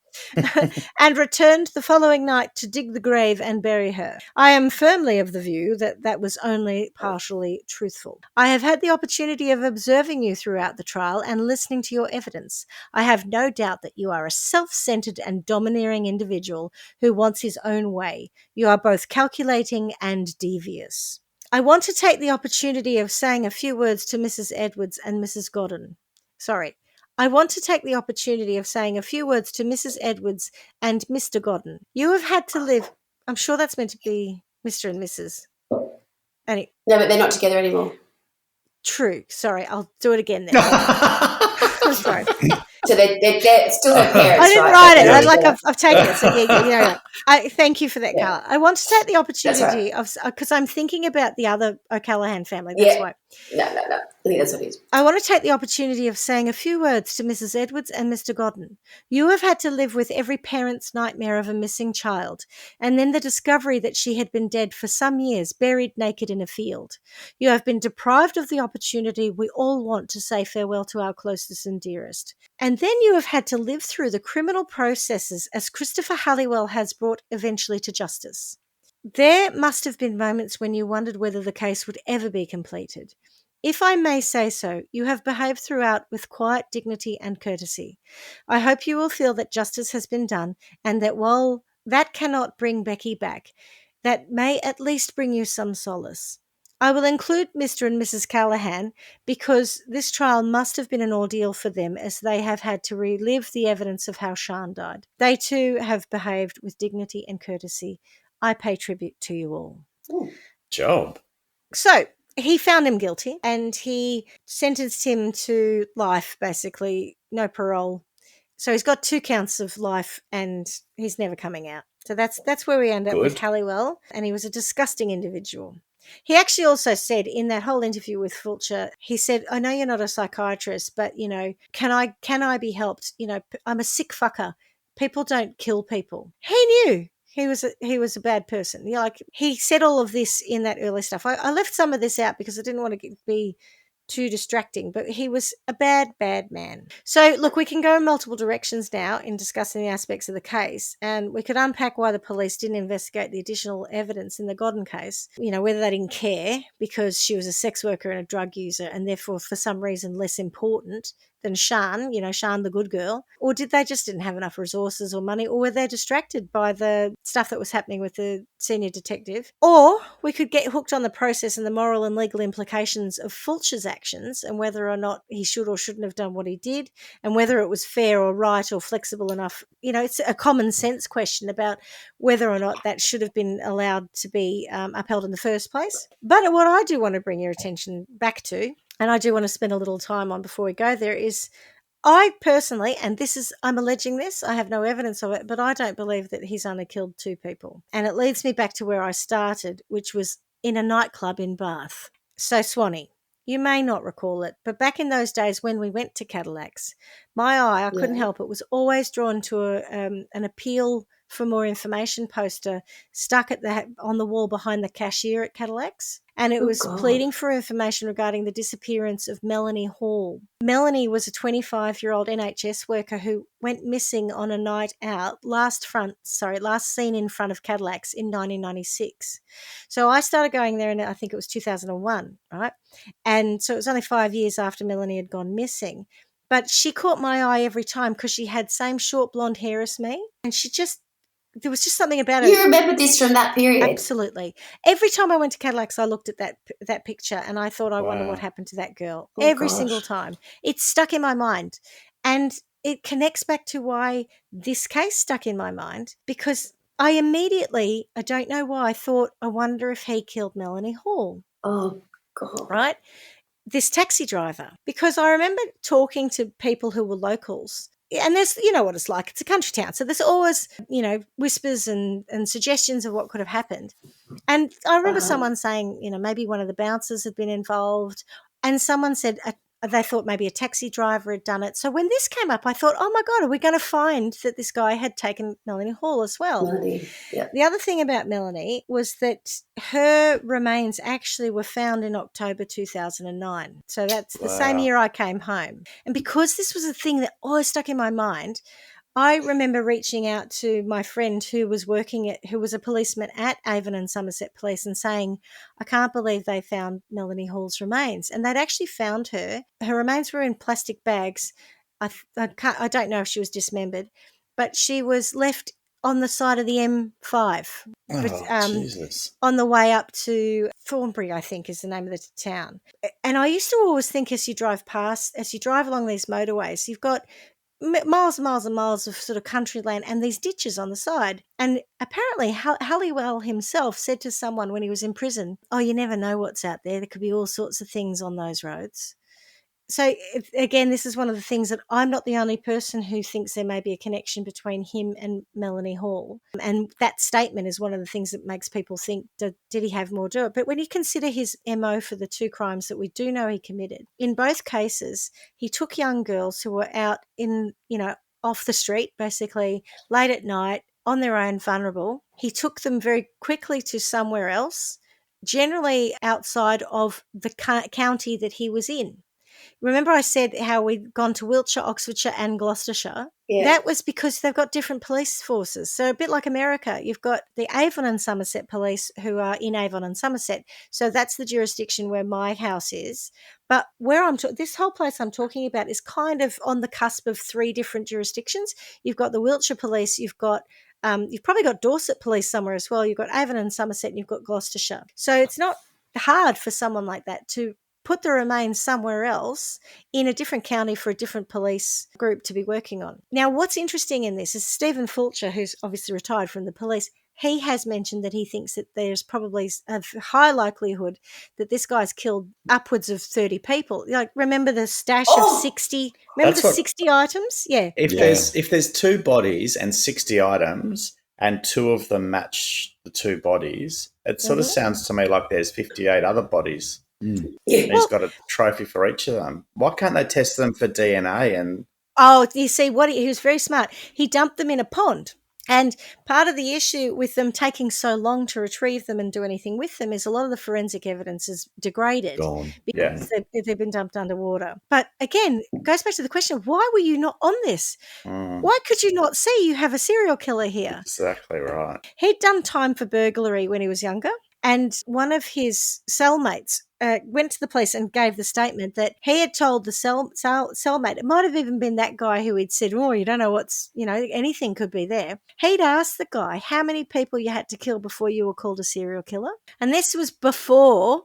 And returned the following night to dig the grave and bury her. I am firmly of the view that that was only partially truthful. I have had the opportunity of observing you throughout the trial and listening to your evidence. I have no doubt that you are a self-centered and domineering individual who wants his own way. You are both calculating and devious. I want to take the opportunity of saying a few words to Mrs. Edwards and Mrs. Godwin. I want to take the opportunity of saying a few words to Mrs. Edwards and Mr. Godwin. You have had to live... I'm sure that's meant to be Mr. and Mrs. No, but they're not together anymore. True. Sorry, I'll do it again then. I'm sorry. So they're still their parents. I didn't right? write it. I've taken it. So yeah. I thank you for that, Carla. I want to take the opportunity of, because I'm thinking about the other O'Callaghan family. That's why. No. I think that's what it is. I want to take the opportunity of saying a few words to Mrs. Edwards and Mr. Godwin. You have had to live with every parent's nightmare of a missing child, and then the discovery that she had been dead for some years, buried naked in a field. You have been deprived of the opportunity we all want to say farewell to our closest and dearest. And then you have had to live through the criminal processes as Christopher Halliwell has brought eventually to justice. There must have been moments when you wondered whether the case would ever be completed. If I may say so, you have behaved throughout with quiet dignity and courtesy. I hope you will feel that justice has been done, and that while that cannot bring Becky back, that may at least bring you some solace. I will include Mr. and Mrs. Callaghan because this trial must have been an ordeal for them, as they have had to relive the evidence of how Sian died. They too have behaved with dignity and courtesy. I pay tribute to you all. Job. So, he found him guilty and he sentenced him to life, basically, no parole. So he's got 2 counts of life and he's never coming out. So that's where we end up with Halliwell, and he was a disgusting individual. He actually also said in that whole interview with Fulcher, he said, I know you're not a psychiatrist, but, can I be helped? I'm a sick fucker. People don't kill people. He knew. He was a bad person. He said all of this in that early stuff. I left some of this out because I didn't want to be too distracting, but he was a bad, bad man. So, look, we can go in multiple directions now in discussing the aspects of the case, and we could unpack why the police didn't investigate the additional evidence in the Godwin case, whether they didn't care because she was a sex worker and a drug user and therefore for some reason less important than Sian, Sian the good girl, or did they just didn't have enough resources or money, or were they distracted by the stuff that was happening with the senior detective? Or we could get hooked on the process and the moral and legal implications of Fulcher's actions and whether or not he should or shouldn't have done what he did and whether it was fair or right or flexible enough. It's a common sense question about whether or not that should have been allowed to be upheld in the first place. But what I do want to bring your attention back to, and I do want to spend a little time on before we go there, is I personally, and I'm alleging this, I have no evidence of it, but I don't believe that he's only killed 2 people. And it leads me back to where I started, which was in a nightclub in Bath. So, Swanee, you may not recall it, but back in those days when we went to Cadillacs, my eye, I couldn't help it, was always drawn to an appeal for more information poster stuck on the wall behind the cashier at Cadillacs. And it was pleading for information regarding the disappearance of Melanie Hall. Melanie was a 25-year-old NHS worker who went missing on a night out, last seen in front of Cadillacs in 1996. So I started going there, and I think it was 2001, right? And so it was only 5 years after Melanie had gone missing. But she caught my eye every time because she had same short blonde hair as me, and there was just something about it. You remember this from that period? Absolutely. Every time I went to Cadillacs, I looked at that picture and I thought, I wonder what happened to that girl. Every single time. It's stuck in my mind. And it connects back to why this case stuck in my mind, because I immediately, I don't know why, I thought, I wonder if he killed Melanie Hall. Oh, God. Right? This taxi driver. Because I remember talking to people who were locals. And there's, what it's like. It's a country town. So there's always, whispers and suggestions of what could have happened. And I remember someone saying, maybe one of the bouncers had been involved. And someone said They thought maybe a taxi driver had done it. So when this came up, I thought, oh my God, are we going to find that this guy had taken Melanie Hall as well? Melanie, yeah. The other thing about Melanie was that her remains actually were found in October 2009. So that's the same year I came home. And because this was a thing that always stuck in my mind, I remember reaching out to my friend who was a policeman at Avon and Somerset Police and saying, I can't believe they found Melanie Hall's remains. And they'd actually found her. Her remains were in plastic bags. I don't know if she was dismembered, but she was left on the side of the M5. Jesus. On the way up to Thornbury, I think is the name of the town. And I used to always think as you drive along these motorways, you've got miles and miles and miles of sort of country land and these ditches on the side. And apparently Halliwell himself said to someone when he was in prison, oh, you never know what's out there. There could be all sorts of things on those roads. So, again, this is one of the things that I'm not the only person who thinks there may be a connection between him and Melanie Hall. And that statement is one of the things that makes people think, did he have more to it? But when you consider his MO for the two crimes that we do know he committed, in both cases, he took young girls who were out off the street, basically, late at night, on their own, vulnerable. He took them very quickly to somewhere else, generally outside of the county that he was in. Remember I said how we'd gone to Wiltshire, Oxfordshire and Gloucestershire? Yeah. That was because they've got different police forces. So a bit like America, you've got the Avon and Somerset police who are in Avon and Somerset. So that's the jurisdiction where my house is. But where this whole place I'm talking about is kind of on the cusp of three different jurisdictions. You've got the Wiltshire police, you've probably got Dorset police somewhere as well. You've got Avon and Somerset and you've got Gloucestershire. So it's not hard for someone like that to put the remains somewhere else in a different county for a different police group to be working on. Now, what's interesting in this is Stephen Fulcher, who's obviously retired from the police, he has mentioned that he thinks that there's probably a high likelihood that this guy's killed upwards of 30 people. Like, remember the stash of 60? Remember the 60 items? Yeah. If there's two bodies and 60 items and two of them match the two bodies, it sort of sounds to me like there's 58 other bodies. Mm. Yeah. He's got a trophy for each of them. Why can't they test them for DNA? And you see, he was very smart. He dumped them in a pond. And part of the issue with them taking so long to retrieve them and do anything with them is a lot of the forensic evidence is degraded because they've been dumped underwater. But again, it goes back to the question, why were you not on this? Why could you not see you have a serial killer here? Exactly right. He'd done time for burglary when he was younger. And one of his cellmates went to the police and gave the statement that he had told the cellmate, it might have even been that guy who had said, oh, you don't know anything could be there. He'd asked the guy how many people you had to kill before you were called a serial killer. And this was before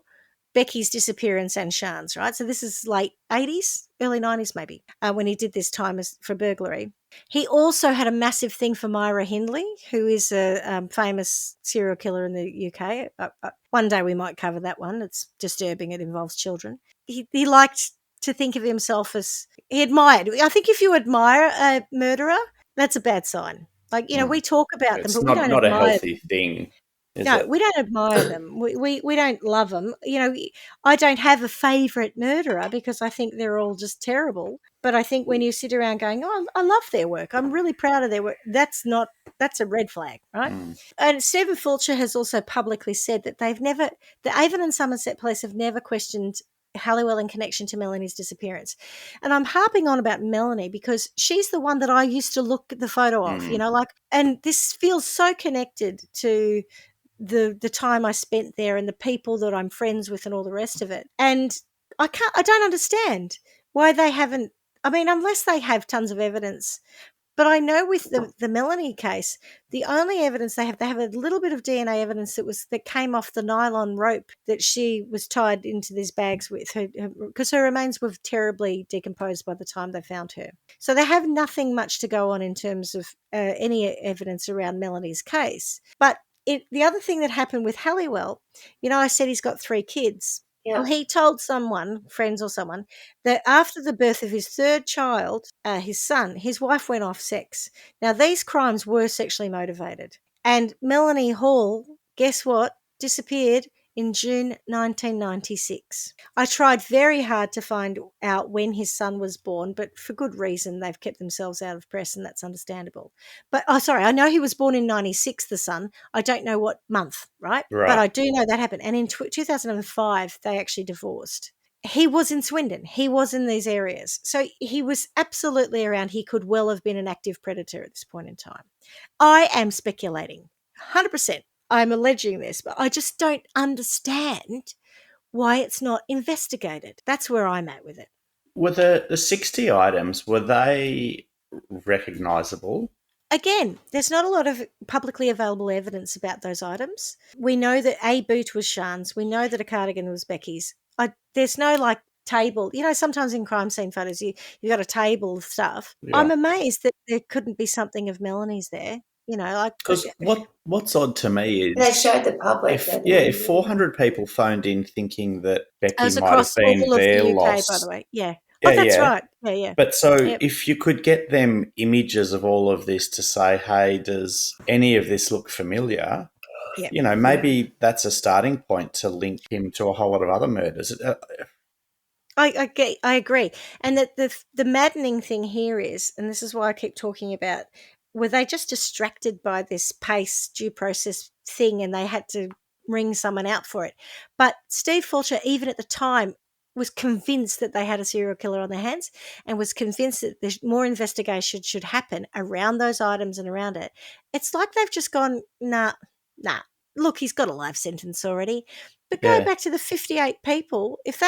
Becky's disappearance and Sian's, right? So this is late 80s, early 90s maybe, when he did this time for burglary. He also had a massive thing for Myra Hindley, who is a famous serial killer in the UK. One day we might cover that one. It's disturbing. It involves children. He liked to think of himself as he admired. I think if you admire a murderer, that's a bad sign. Like, we talk about them, but we don't admire them. It's not a healthy thing. No, we don't admire them. We don't love them. I don't have a favourite murderer because I think they're all just terrible. But I think when you sit around going, oh, I love their work, I'm really proud of their work, that's a red flag, right? And Stephen Fulcher has also publicly said that the Avon and Somerset police have never questioned Halliwell in connection to Melanie's disappearance. And I'm harping on about Melanie because she's the one that I used to look at the photo of, and this feels so connected to the time I spent there and the people that I'm friends with and all the rest of it. And I don't understand why they haven't, unless they have tons of evidence. But I know with the Melanie case, the only evidence they have a little bit of DNA evidence that came off the nylon rope that she was tied into these bags with, because her remains were terribly decomposed by the time they found her. So they have nothing much to go on in terms of any evidence around Melanie's case. But the other thing that happened with Halliwell, I said he's got 3 kids. Yeah. Well, he told friends or someone, that after the birth of his third child, his son, his wife went off sex. Now, these crimes were sexually motivated. And Melanie Hall, guess what, disappeared in June 1996. I tried very hard to find out when his son was born, but for good reason. They've kept themselves out of press, and that's understandable. But, I know he was born in 96, the son. I don't know what month, right? But I do know that happened. And in 2005, they actually divorced. He was in Swindon. He was in these areas. So he was absolutely around. He could well have been an active predator at this point in time. I am speculating, 100%. I'm alleging this, but I just don't understand why it's not investigated. That's where I'm at with it. Were the 60 items, were they recognisable? Again, there's not a lot of publicly available evidence about those items. We know that a boot was Sian's. We know that a cardigan was Becky's. There's no table. Sometimes in crime scene photos, you got a table of stuff. Yeah. I'm amazed that there couldn't be something of Melanie's there. Because what's odd to me is they showed the public. If 400 people phoned in thinking that Becky might have been their loss, by the way, that's right. Yeah. But if you could get them images of all of this to say, hey, does any of this look familiar? Yep. Maybe that's a starting point to link him to a whole lot of other murders. I agree. And that the maddening thing here is, and this is why I keep talking about, were they just distracted by this PACE due process thing and they had to ring someone out for it? But Steve Fulcher, even at the time, was convinced that they had a serial killer on their hands and was convinced that more investigation should happen around those items and around it. It's like they've just gone, nah, look, he's got a life sentence already. But go back to the 58 people. If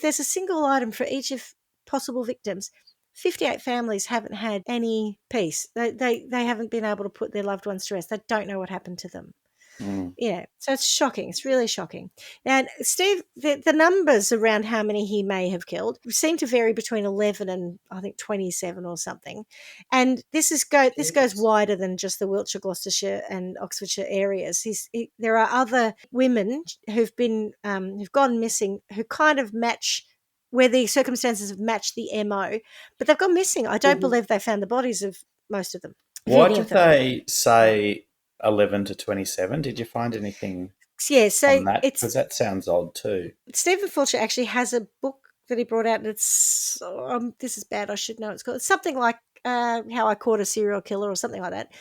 there's a single item for each of possible victims, 58 families haven't had any peace. They haven't been able to put their loved ones to rest. They don't know what happened to them. So it's shocking. It's really shocking. And Steve, the numbers around how many he may have killed seem to vary between 11 and I think 27 or something. And this goes wider than just the Wiltshire, Gloucestershire and Oxfordshire areas. There are other women who've gone missing who kind of match where the circumstances have matched the MO, but they've gone missing. I don't believe they found the bodies of most of them. Why did they say 11 to 27? Did you find anything on that? Because that sounds odd too. Stephen Fulcher actually has a book that he brought out, and it's this is bad, I should know. It's called something like How I Caught a Serial Killer or something like that.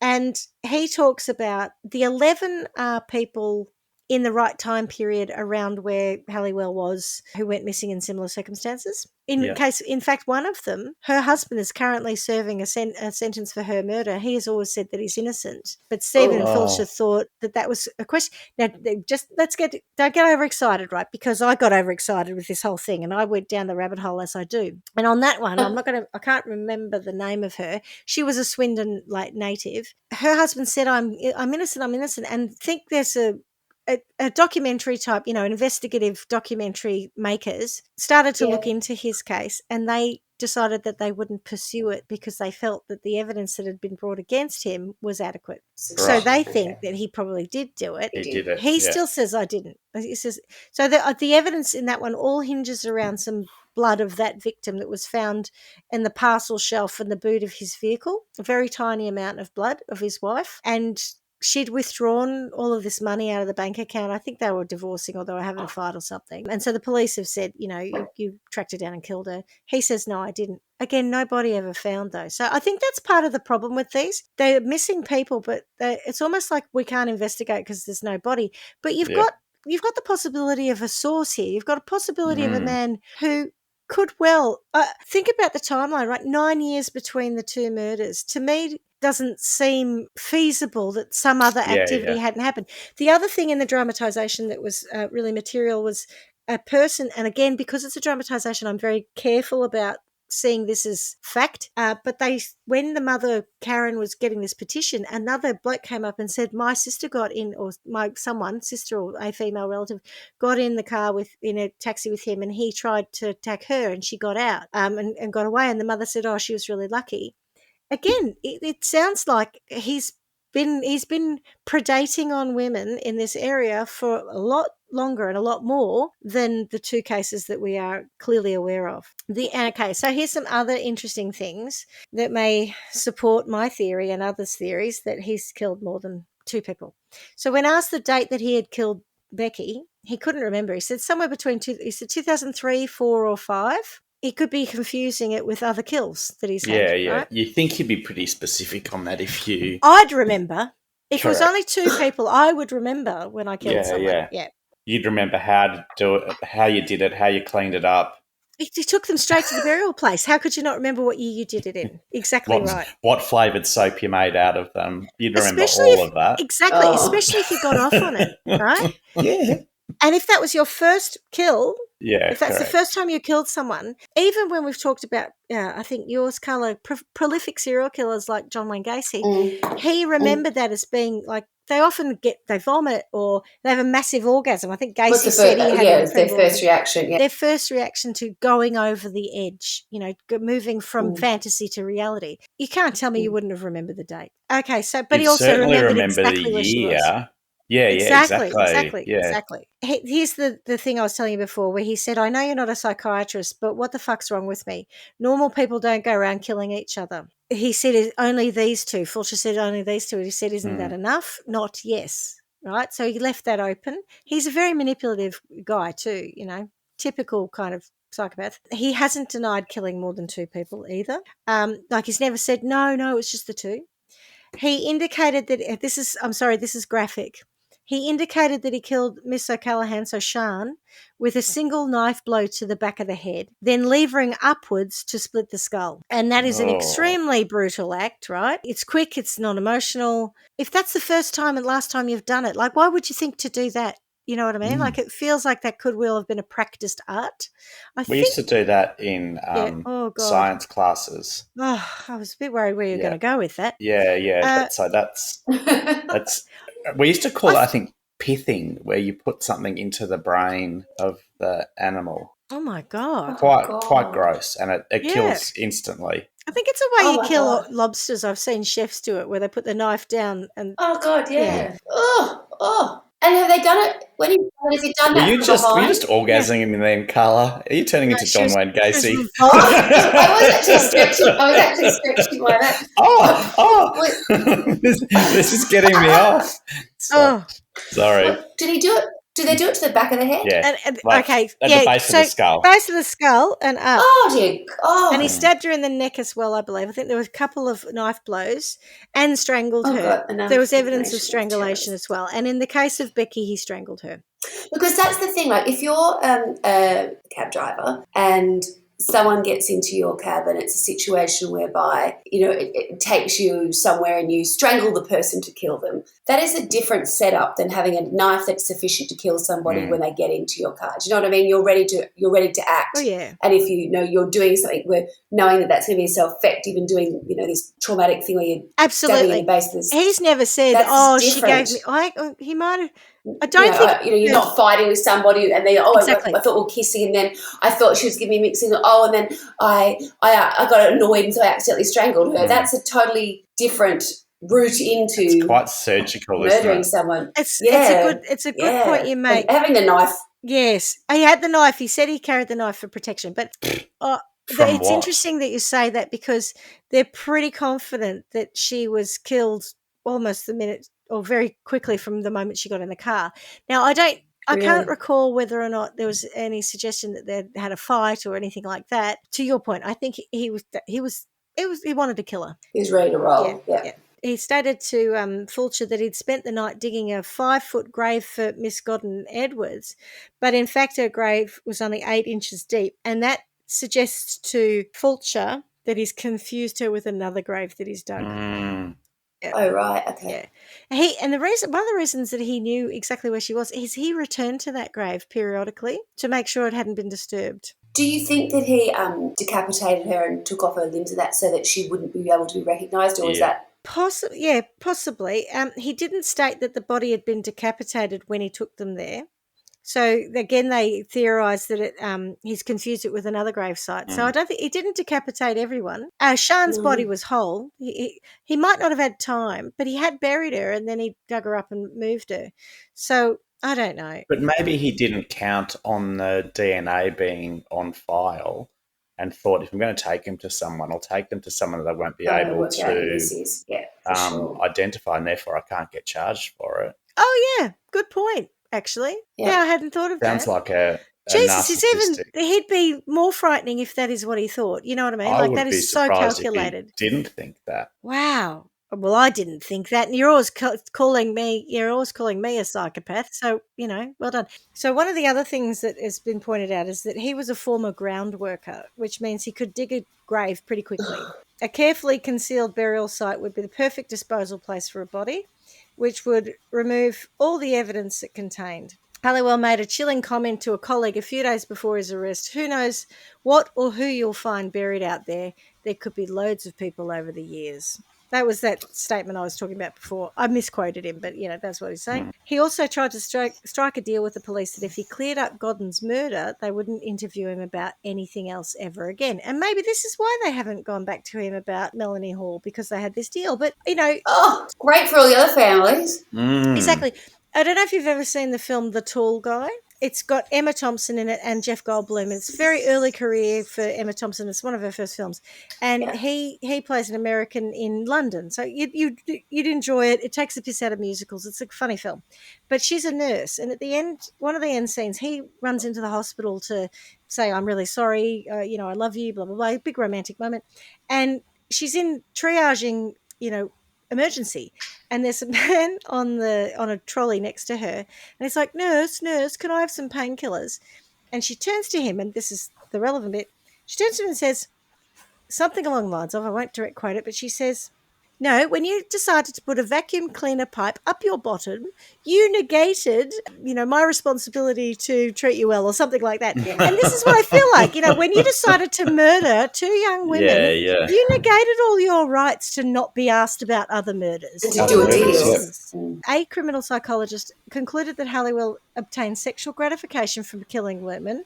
And he talks about the 11 people in the right time period around where Halliwell was, who went missing in similar circumstances. In fact, one of them, her husband is currently serving a sentence for her murder. He has always said that he's innocent, but Stephen Fulcher thought that was a question. Now, don't get overexcited, right? Because I got overexcited with this whole thing, and I went down the rabbit hole as I do. And on that one, I can't remember the name of her. She was a Swindon native. Her husband said, "I'm innocent," and think there's a documentary type, investigative documentary makers started to look into his case, and they decided that they wouldn't pursue it because they felt that the evidence that had been brought against him was adequate. Right. So they think that he probably did do it. He did it. He still says, I didn't. He says, so the evidence in that one all hinges around some blood of that victim that was found in the parcel shelf in the boot of his vehicle, a very tiny amount of blood of his wife, and she'd withdrawn all of this money out of the bank account. I think they were divorcing or they were having a fight or something. And so the police have said, you tracked her down and killed her. He says, no, I didn't. Again, nobody ever found those. So I think that's part of the problem with these. They're missing people, but it's almost like we can't investigate because there's no body. But you've got the possibility of a source here. You've got a possibility of a man who could think about the timeline, right? 9 years between the two murders. To me, doesn't seem feasible that some other activity hadn't happened. The other thing in the dramatisation that was really material was a person, and again, because it's a dramatisation, I'm very careful about seeing this as fact. But when the mother, Karen, was getting this petition, another bloke came up and said, my sister got in, or sister or a female relative, got in the car in a taxi with him, and he tried to attack her, and she got out and got away. And the mother said, oh, she was really lucky. Again, it sounds like he's been predating on women in this area for a lot longer and a lot more than the two cases that we are clearly aware of. So here's some other interesting things that may support my theory and others' theories that he's killed more than two people. So when asked the date that he had killed Becky, he couldn't remember. He said somewhere between 2003, 4 or 5. He could be confusing it with other kills that he's had. Yeah. Right? You think he'd be pretty specific on that if you... I'd remember. If Correct. it was only 2 people, I would remember when I killed someone. Yeah. You'd remember how to do it, how you did it, how you cleaned it up. You took them straight to the burial place. How could you not remember what year you did it in? Exactly right. What flavoured soap you made out of them. You'd remember all of that. Exactly, especially if you got off on it, right? Yeah. And if that was your first kill, if that's correct. the first time you killed someone, even when we've talked about, I think yours, Carla, prolific serial killers like John Wayne Gacy, he remembered that as being like, they often they vomit or they have a massive orgasm. I think Gacy said he had it's their first reaction. Yeah. Their first reaction to going over the edge, moving from fantasy to reality. You can't tell me you wouldn't have remembered the date. Okay, so but he also remembered exactly where she was. Yeah, exactly. Yeah. Exactly. Here's the thing I was telling you before where he said, I know you're not a psychiatrist, but what the fuck's wrong with me? Normal people don't go around killing each other. He said, only these 2. Fulcher said, only these 2. He said, isn't that enough? Not yes. Right? So he left that open. He's a very manipulative guy too, typical kind of psychopath. He hasn't denied killing more than 2 people either. He's never said, no, it was just the 2. He indicated that this is graphic. He indicated that he killed Miss O'Callaghan, so Sian, with a single knife blow to the back of the head, then levering upwards to split the skull. And that is an extremely brutal act, right? It's quick, it's non-emotional. If that's the first time and last time you've done it, why would you think to do that? You know what I mean? It feels like that could well have been a practiced art. We used to do that in science classes. Oh, I was a bit worried where you were going to go with that. Yeah. That's we used to call it, I think, pithing, where you put something into the brain of the animal. Oh my God! Quite gross, and it kills instantly. I think it's a way you kill lobsters. I've seen chefs do it, where they put the knife down and. Oh God! Yeah. Oh. And have they done it? Has he done that? Were you just orgasming him then, Carla? Are you turning into John Wayne Gacy? I was actually stretching my back. This is getting me off. Sorry. What, did he do it? Do they do it to the back of the head? Yeah. At the base of the skull. Base of the skull and up. Oh, dear. Oh. And he stabbed her in the neck as well, I believe. I think there was a couple of knife blows and strangled her. God, there was evidence of strangulation as well. And in the case of Becky, he strangled her. Because that's the thing. If you're a cab driver and someone gets into your cab and it's a situation whereby, it takes you somewhere and you strangle the person to kill them, that is a different setup than having a knife that's sufficient to kill somebody when they get into your car. Do you know what I mean? You're ready to act. Oh, yeah. And if you're doing something, knowing that that's going to be self-effective and doing, this traumatic thing where you're stabbing in the base of this. He's never said, she gave me, he might have. I don't think you're not fighting with somebody and they exactly. I thought we're kissing and then I thought she was giving me mixing and then I got annoyed and so I accidentally strangled her. That's a totally different route into it's quite surgical, murdering someone. It's a good point you make. Having the knife. Yes, he had the knife. He said he carried the knife for protection, but it's interesting that you say that because they're pretty confident that she was killed almost the minute or very quickly from the moment she got in the car. Now, I can't recall whether or not there was any suggestion that they had a fight or anything like that. To your point, I think he wanted to kill her. He was ready to roll. Yeah. He stated to Fulcher that he'd spent the night digging a 5-foot grave for Miss Godwin Edwards, but in fact her grave was only 8 inches deep, and that suggests to Fulcher that he's confused her with another grave that he's dug. Yeah. Oh, right. Okay. Yeah. One of the reasons that he knew exactly where she was is he returned to that grave periodically to make sure it hadn't been disturbed. Do you think that he decapitated her and took off her limbs of that so that she wouldn't be able to be recognised, or is that... Possibly. He didn't state that the body had been decapitated when he took them there. So again, they theorised that he's confused it with another gravesite. So I don't think he didn't decapitate everyone. Sian's body was whole. He might not have had time, but he had buried her and then he dug her up and moved her. So I don't know. But maybe he didn't count on the DNA being on file and thought, if I'm going to take him to someone, I'll take them to someone that I won't be able to identify, and therefore I can't get charged for it. Oh, yeah. Good point. actually. Yeah, I hadn't thought of that. Sounds like a Jesus, narcissistic. he'd be more frightening if that is what he thought. You know what I mean? I would that be is so surprised calculated. if he didn't think that. Wow. Well, I didn't think that, and you're always calling me a psychopath. So, well done. So one of the other things that has been pointed out is that he was a former ground worker, which means he could dig a grave pretty quickly. A carefully concealed burial site would be the perfect disposal place for a body, which would remove all the evidence it contained. Halliwell made a chilling comment to a colleague a few days before his arrest. Who knows what or who you'll find buried out there? There could be loads of people over the years. That was that statement I was talking about before. I misquoted him, but, that's what he's saying. He also tried to strike a deal with the police that if he cleared up Godwin's murder, they wouldn't interview him about anything else ever again. And maybe this is why they haven't gone back to him about Melanie Hall, because they had this deal. But, Oh, great for all the other families. Exactly. I don't know if you've ever seen the film The Tall Guy. It's got Emma Thompson in it and Jeff Goldblum. It's a very early career for Emma Thompson. It's one of her first films. And he plays an American in London. So you'd enjoy it. It takes the piss out of musicals. It's a funny film. But she's a nurse. And at the end, one of the end scenes, he runs into the hospital to say, I'm really sorry, I love you, blah, blah, blah. Big romantic moment. And she's in triaging, emergency, and there's a man on a trolley next to her, and he's like, nurse, can I have some painkillers? And she turns to him, and this is the relevant bit, she turns to him and says something along the lines of, I won't direct quote it, but she says, no, when you decided to put a vacuum cleaner pipe up your bottom, you negated, my responsibility to treat you well, or something like that. And this is what I feel like, when you decided to murder two young women, you negated all your rights to not be asked about other murders. To do a deal. A criminal psychologist concluded that Halliwell obtained sexual gratification from killing women.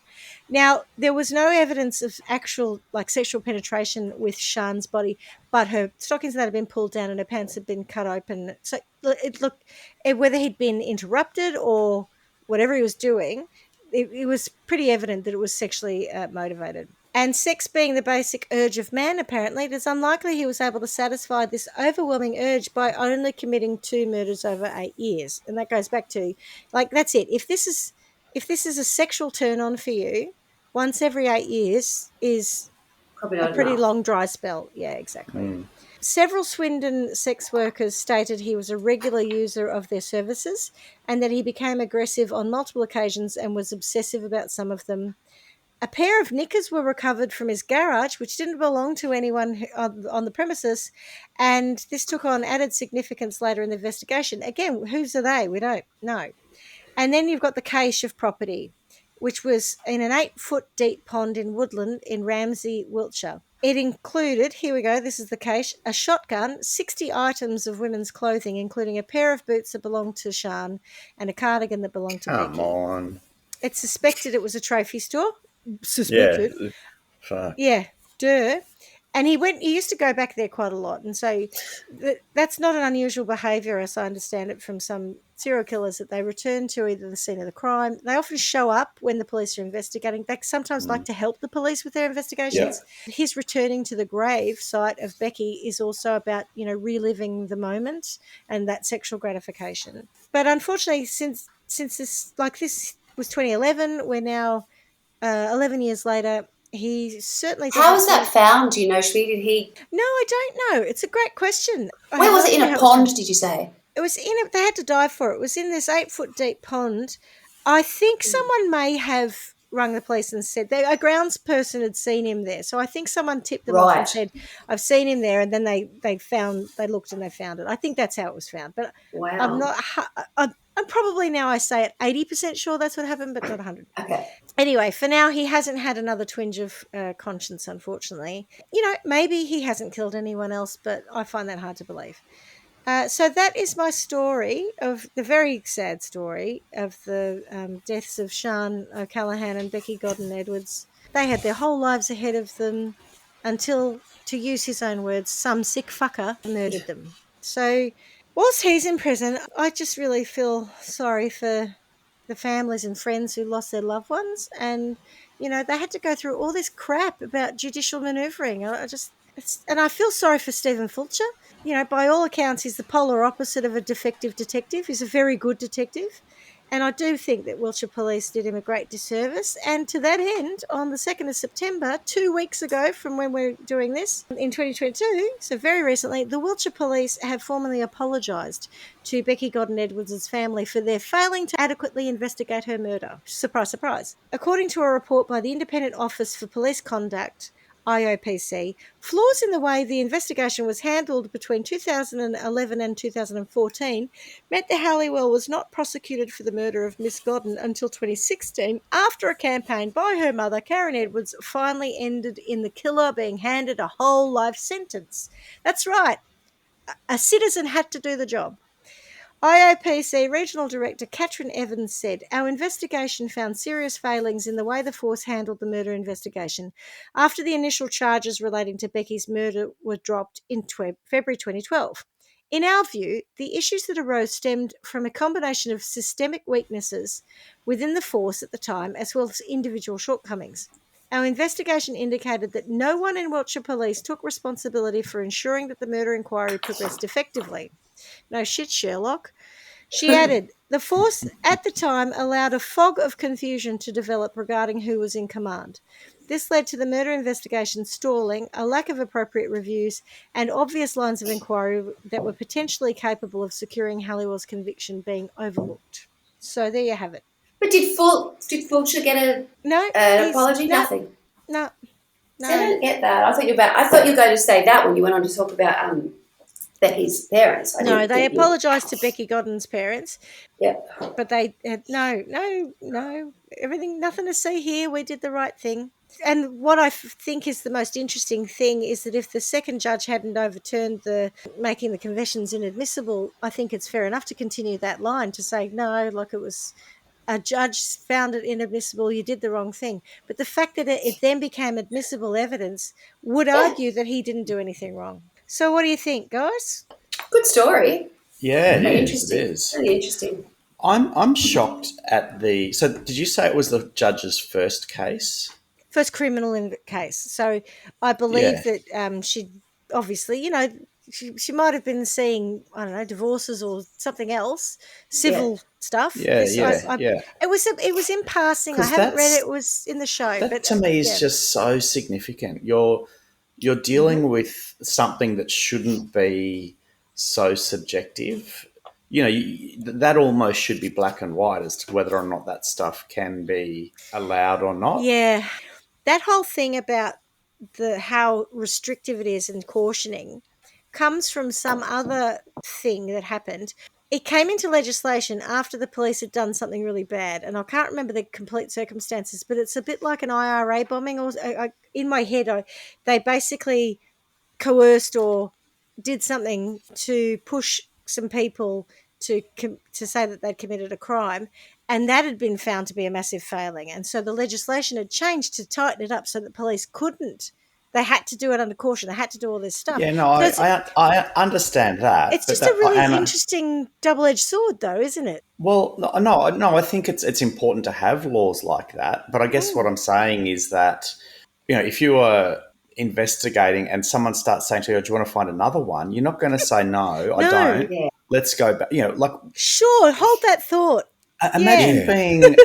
Now, there was no evidence of actual, sexual penetration with Sian's body, but her stockings that had been pulled down and her pants had been cut open. So it looked, whether he'd been interrupted or whatever he was doing, it was pretty evident that it was sexually motivated. And sex being the basic urge of man, apparently, it is unlikely he was able to satisfy this overwhelming urge by only committing 2 murders over 8 years. And that goes back to, that's it. If this is a sexual turn-on for you, once every 8 years is probably a pretty long dry spell. Yeah, exactly. Several Swindon sex workers stated he was a regular user of their services and that he became aggressive on multiple occasions and was obsessive about some of them. A pair of knickers were recovered from his garage, which didn't belong to anyone on the premises, and this took on added significance later in the investigation. Again, whose are they? We don't know. And then you've got the cache of property, which was in an 8-foot deep pond in Woodland in Ramsey, Wiltshire. It included, here we go, this is the cache, a shotgun, 60 items of women's clothing, including a pair of boots that belonged to Sian and a cardigan that belonged to Becky. Come on. It's suspected it was a trophy store. Suspected. Yeah. Fuck. Yeah, duh. And he used to go back there quite a lot. And so that's not an unusual behaviour, as I understand it, from some serial killers, that they return to either the scene of the crime. They often show up when the police are investigating. They sometimes like to help the police with their investigations. Yeah. His returning to the grave site of Becky is also about, reliving the moment and that sexual gratification. But unfortunately, since this was 2011, we're now 11 years later. He certainly. How was that found? Do you know, Schmidy? Did he? No, I don't know. It's a great question. Where was it? In a pond? Did you say? It was in it. They had to dive for it. It was in this 8-foot deep pond. I think someone may have rung the police and said a grounds person had seen him there. So I think someone tipped them off and said, "I've seen him there." And then they looked and they found it. I think that's how it was found. But wow. I'm not. I'm probably, now I say it, 80% sure that's what happened, but not 100. Okay. Anyway, for now, he hasn't had another twinge of conscience, unfortunately. Maybe he hasn't killed anyone else, but I find that hard to believe. So that is my story, of the very sad story of the deaths of Sian O'Callaghan and Becky Godwin Edwards. They had their whole lives ahead of them until, to use his own words, some sick fucker murdered them. So whilst he's in prison, I just really feel sorry for the families and friends who lost their loved ones. And, they had to go through all this crap about judicial manoeuvring. And I feel sorry for Stephen Fulcher. By all accounts, he's the polar opposite of a defective detective. He's a very good detective. And I do think that Wiltshire Police did him a great disservice. And to that end, on the 2nd of September, 2 weeks ago from when we're doing this, in 2022, so very recently, the Wiltshire Police have formally apologised to Becky Godwin Edwards' family for their failing to adequately investigate her murder. Surprise, surprise. According to a report by the Independent Office for Police Conduct, IOPC, flaws in the way the investigation was handled between 2011 and 2014 meant that Halliwell was not prosecuted for the murder of Miss Godwin until 2016, after a campaign by her mother, Karen Edwards, finally ended in the killer being handed a whole life sentence. That's right. A citizen had to do the job. IOPC Regional Director Catherine Evans said, "Our investigation found serious failings in the way the force handled the murder investigation after the initial charges relating to Becky's murder were dropped in February 2012. In our view, the issues that arose stemmed from a combination of systemic weaknesses within the force at the time, as well as individual shortcomings. Our investigation indicated that no one in Wiltshire Police took responsibility for ensuring that the murder inquiry progressed effectively." No shit, Sherlock. She added, "The force at the time allowed a fog of confusion to develop regarding who was in command. This led to the murder investigation stalling, a lack of appropriate reviews, and obvious lines of inquiry that were potentially capable of securing Halliwell's conviction being overlooked." So there you have it. But did Fulcher get an apology? Nothing. No. See, I don't get that. I thought you were going to say that when you went on to talk about Becky's parents. No, they apologised to Becky Godwin's parents. Yeah. But they had no, everything, nothing to see here. We did the right thing. And what I think is the most interesting thing is that if the second judge hadn't overturned making the confessions inadmissible, I think it's fair enough to continue that line to say, no, like it was a judge found it inadmissible, you did the wrong thing. But the fact that it then became admissible evidence would argue that he didn't do anything wrong. So what do you think, guys? Good story. Yeah, it is. Interesting. It is. Really interesting. I'm shocked at the... So did you say it was the judge's first case? First criminal case. So I believe that she obviously, she might have been seeing, I don't know, divorces or something else, civil stuff. Yeah. It was in passing. I haven't read it. It was in the show. That to me is just so significant. You're dealing with something that shouldn't be so subjective. That almost should be black and white as to whether or not that stuff can be allowed or not. Yeah. That whole thing about how restrictive it is and cautioning comes from some other thing that happened. It came into legislation after the police had done something really bad, and I can't remember the complete circumstances, but it's a bit like an IRA bombing. Or in my head, they basically coerced or did something to push some people to say that they'd committed a crime, and that had been found to be a massive failing. And so the legislation had changed to tighten it up so that police couldn't. They had to do it under caution. They had to do all this stuff. Yeah, no, I understand that. It's just a really interesting double-edged sword, though, isn't it? Well, no, I think it's important to have laws like that. But I guess what I'm saying is that, if you are investigating and someone starts saying to you, "Do you want to find another one?" You're not going to say, "No, I don't. Yeah. Let's go back." Sure, hold that thought. Imagine being,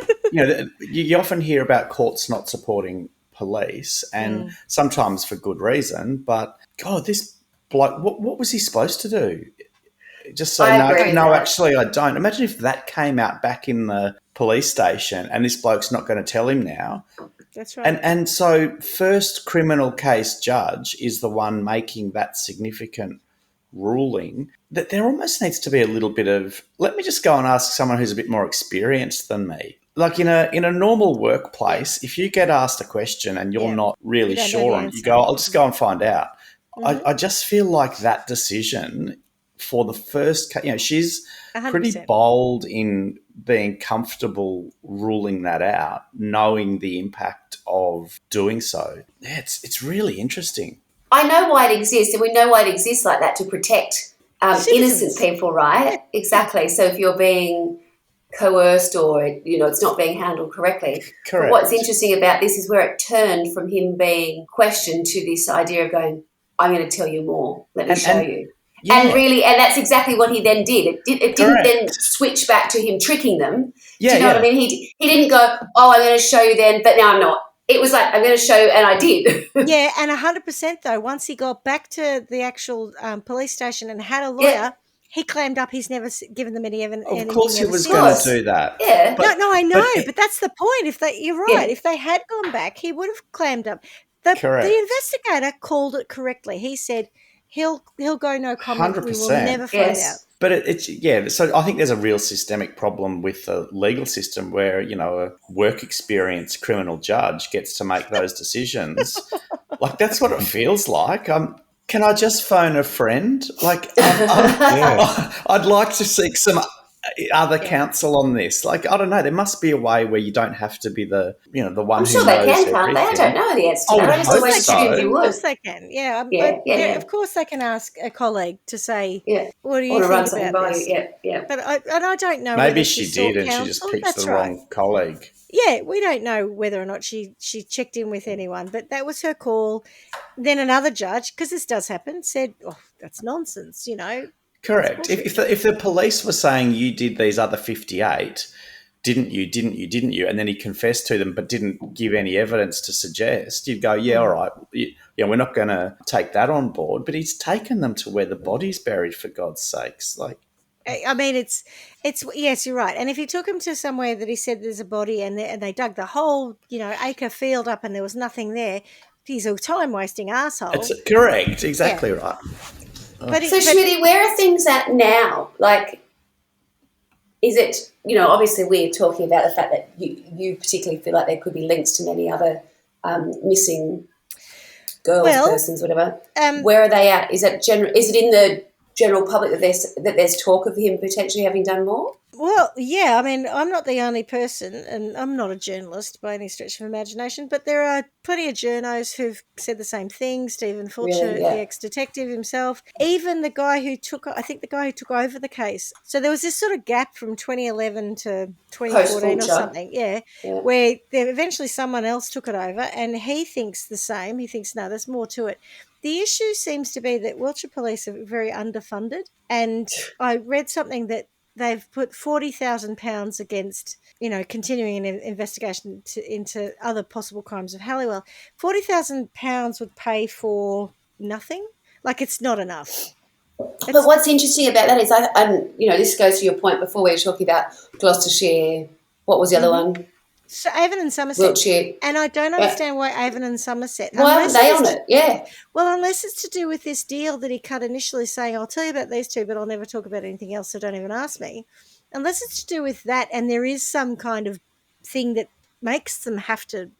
you often hear about courts not supporting police, and sometimes for good reason, but God, this bloke, what was he supposed to do? Just say, no, actually I don't. Imagine if that came out back in the police station and this bloke's not going to tell him now. That's right. And so first criminal case judge is the one making that significant ruling. That there almost needs to be a little bit of, let me just go and ask someone who's a bit more experienced than me. Like in a normal workplace, if you get asked a question and you're not really sure on it, you go, "I'll just go and find out." Mm-hmm. I just feel like that decision for the first, she's 100%. Pretty bold in being comfortable ruling that out, knowing the impact of doing so. Yeah, it's really interesting. I know why it exists, and we know why it exists like that, to protect innocent people, right? Exactly. So if you're being coerced or, it's not being handled correctly. Correct. But what's interesting about this is where it turned from him being questioned to this idea of going, "I'm going to tell you more. Let me show you." Yeah. And that's exactly what he then did. It didn't then switch back to him tricking them. Do you know what I mean? He didn't go, I'm going to show you then, but now I'm not. It was like, I'm going to show you, and I did. Yeah, and 100% though, once he got back to the actual police station and had a lawyer, he claimed up he's never given them any evidence. Of course he was going to do that. Yeah. No, I know, but that's the point. You're right. If they had gone back, he would have claimed up. The investigator called it correctly. He said he'll go no comment. 100%. We will never find out. But it's so I think there's a real systemic problem with the legal system where, a work experience criminal judge gets to make those decisions. Like, that's what it feels like. Can I just phone a friend? Like, I'd like to seek some other counsel on this. Like, I don't know. There must be a way where you don't have to be the one who knows everything. I'm sure they can, can't they? I don't know the answer to that. I just always assumed you would. Of course they can. Of course they can ask a colleague to say, what do you think about this? But I don't know. Maybe she did and she just picked the wrong colleague. Yeah, we don't know whether or not she checked in with anyone, but that was her call. Then another judge, because this does happen, said, that's nonsense, Correct. If the police were saying you did these other 58, didn't you, and then he confessed to them but didn't give any evidence to suggest, you'd go, all right, we're not going to take that on board. But he's taken them to where the body's buried, for God's sakes. Like, I mean, it's yes, you're right. And if he took him to somewhere that he said there's a body and they dug the whole, acre field up and there was nothing there, he's a time-wasting arsehole. It's correct, exactly right. So, Schmidy, where are things at now? Like, is it, obviously we're talking about the fact that you particularly feel like there could be links to many other missing girls, persons, whatever. Where are they at? Is it in the general public that there's talk of him potentially having done more? Well, yeah, I mean, I'm not the only person, and I'm not a journalist by any stretch of imagination, but there are plenty of journos who've said the same thing. Stephen Fulcher, the ex-detective himself, even the guy who took over the case. So there was this sort of gap from 2011 to 2014 or something, where eventually someone else took it over, and he thinks the same. He thinks, no, there's more to it. The issue seems to be that Wiltshire Police are very underfunded, and I read something that they've put £40,000 against, continuing an investigation into other possible crimes of Halliwell. £40,000 would pay for nothing. Like, it's not enough. But what's interesting about that is, this goes to your point before we were talking about Gloucestershire. What was the other one? So Avon and Somerset. Wiltshire. And I don't understand why Avon and Somerset. Why are they on it? Yeah. Well, unless it's to do with this deal that he cut initially saying, I'll tell you about these two, but I'll never talk about anything else, so don't even ask me. Unless it's to do with that, and there is some kind of thing that makes them have to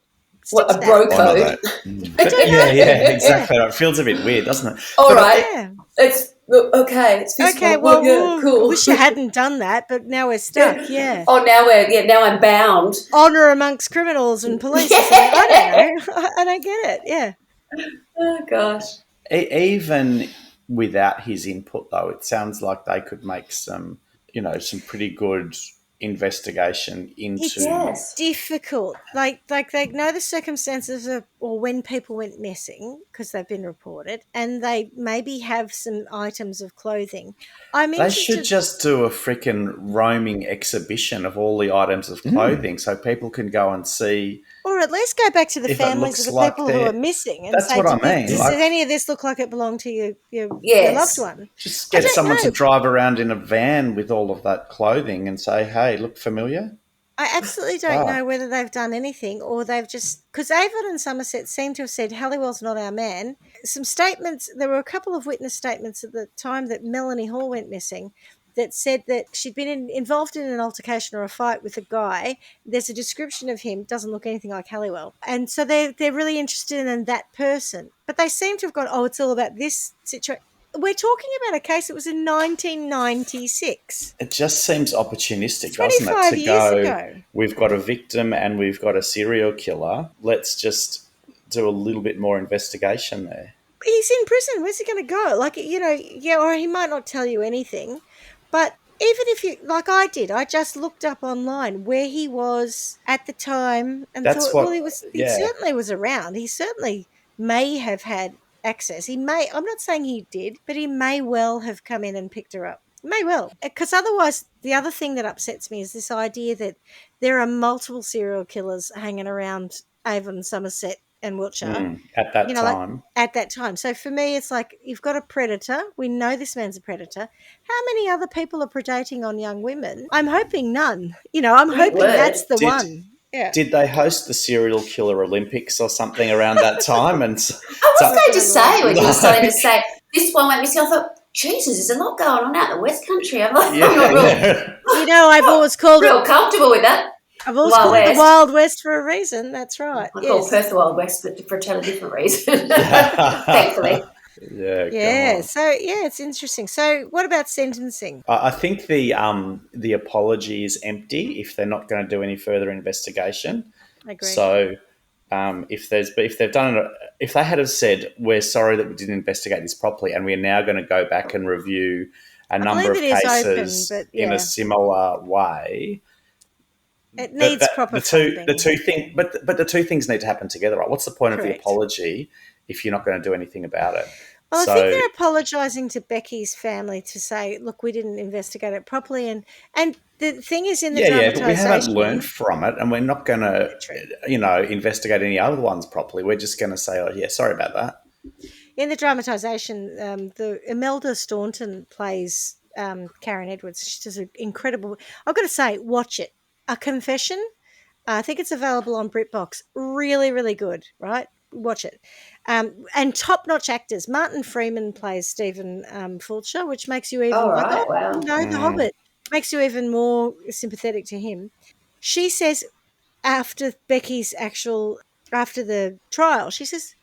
What, a bro code? I don't know. Yeah, exactly. It feels a bit weird, doesn't it? All right. Yeah. It's okay. It's physical. Okay, well, yeah, cool. I wish you hadn't done that, but now we're stuck. Yeah. Oh, now I'm bound. Honour amongst criminals and police. Yeah. I don't know. I don't get it. Yeah. Oh gosh. Even without his input, though, it sounds like they could make some pretty good investigation into. It's difficult. Like they know the circumstances of, or when people went missing because they've been reported, and they maybe have some items of clothing. They should just do a freaking roaming exhibition of all the items of clothing so people can go and see. Or at least go back to the families of the people who are missing and say, does any of this look like it belonged to your loved one? Just get someone to drive around in a van with all of that clothing and say, hey, look familiar? I absolutely don't know whether they've done anything or they've just... Because Avon and Somerset seem to have said, Halliwell's not our man. Some statements, there were a couple of witness statements at the time that Melanie Hall went missing that said that she'd been involved in an altercation or a fight with a guy. There's a description of him, doesn't look anything like Halliwell. And so they're really interested in that person. But they seem to have gone, it's all about this situation. We're talking about a case that was in 1996. It just seems opportunistic, doesn't it? 25 years ago. We've got a victim and we've got a serial killer. Let's just do a little bit more investigation there. He's in prison. Where's he going to go? Or he might not tell you anything. But even if you, like I did, I just looked up online where he was at the time and he certainly was around. He certainly may have had access. I'm not saying he did, but he may well have come in and picked her up. May well. Because otherwise, the other thing that upsets me is this idea that there are multiple serial killers hanging around Avon, Somerset and Wiltshire. At that time. At that time. So for me, it's like you've got a predator. We know this man's a predator. How many other people are predating on young women? I'm hoping none. I'm hoping that's the one. Yeah. Did they host the Serial Killer Olympics or something around that time? And I was going to say, when you were starting to say, this one went missing, I thought, Jesus, there's a lot going on out in the West Country. I'm like, I'm not real, I've always called real comfortable with that. I've always called it the Wild West for a reason. That's right. I call Perth the Wild West, but for a totally different reason, thankfully. Yeah. So it's interesting. So what about sentencing? I think the apology is empty if they're not going to do any further investigation. I agree. So if they had have said, we're sorry that we didn't investigate this properly, and we're now going to go back and review a number of cases in a similar way. It needs proper funding. But the two things need to happen together, right? What's the point of the apology if you're not going to do anything about it? Well, I think they're apologising to Becky's family to say, look, we didn't investigate it properly. And the thing is in the dramatisation... but we haven't learned from it, and we're not going to, investigate any other ones properly. We're just going to say, sorry about that. In the dramatisation, the Imelda Staunton plays Karen Edwards. She does an incredible... I've got to say, watch it. A Confession. I think it's available on BritBox. Really, really good, right? Watch it. And top-notch actors. Martin Freeman plays Stephen Fulcher, which makes you even The Hobbit. Makes you even more sympathetic to him. She says after the trial, she says,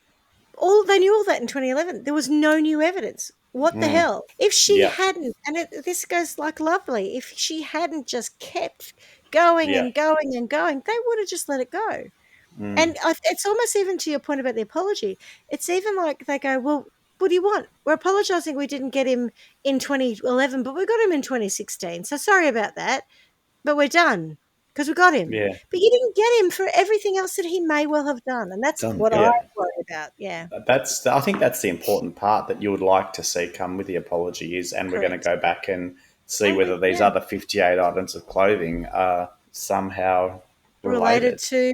they knew all that in 2011. There was no new evidence. What the hell? If she hadn't, and this goes like lovely, if she hadn't just kept going and going and going, they would have just let it go. And it's almost even to your point about the apology. It's even like they go, well, what do you want? We're apologising we didn't get him in 2011, but we got him in 2016. So sorry about that, but we're done because we got him. Yeah. But you didn't get him for everything else that he may well have done, and that's what I worry about. Yeah. I think that's the important part that you would like to see come with the apology is, and we're going to go back and see whether these other 58 items of clothing are somehow related to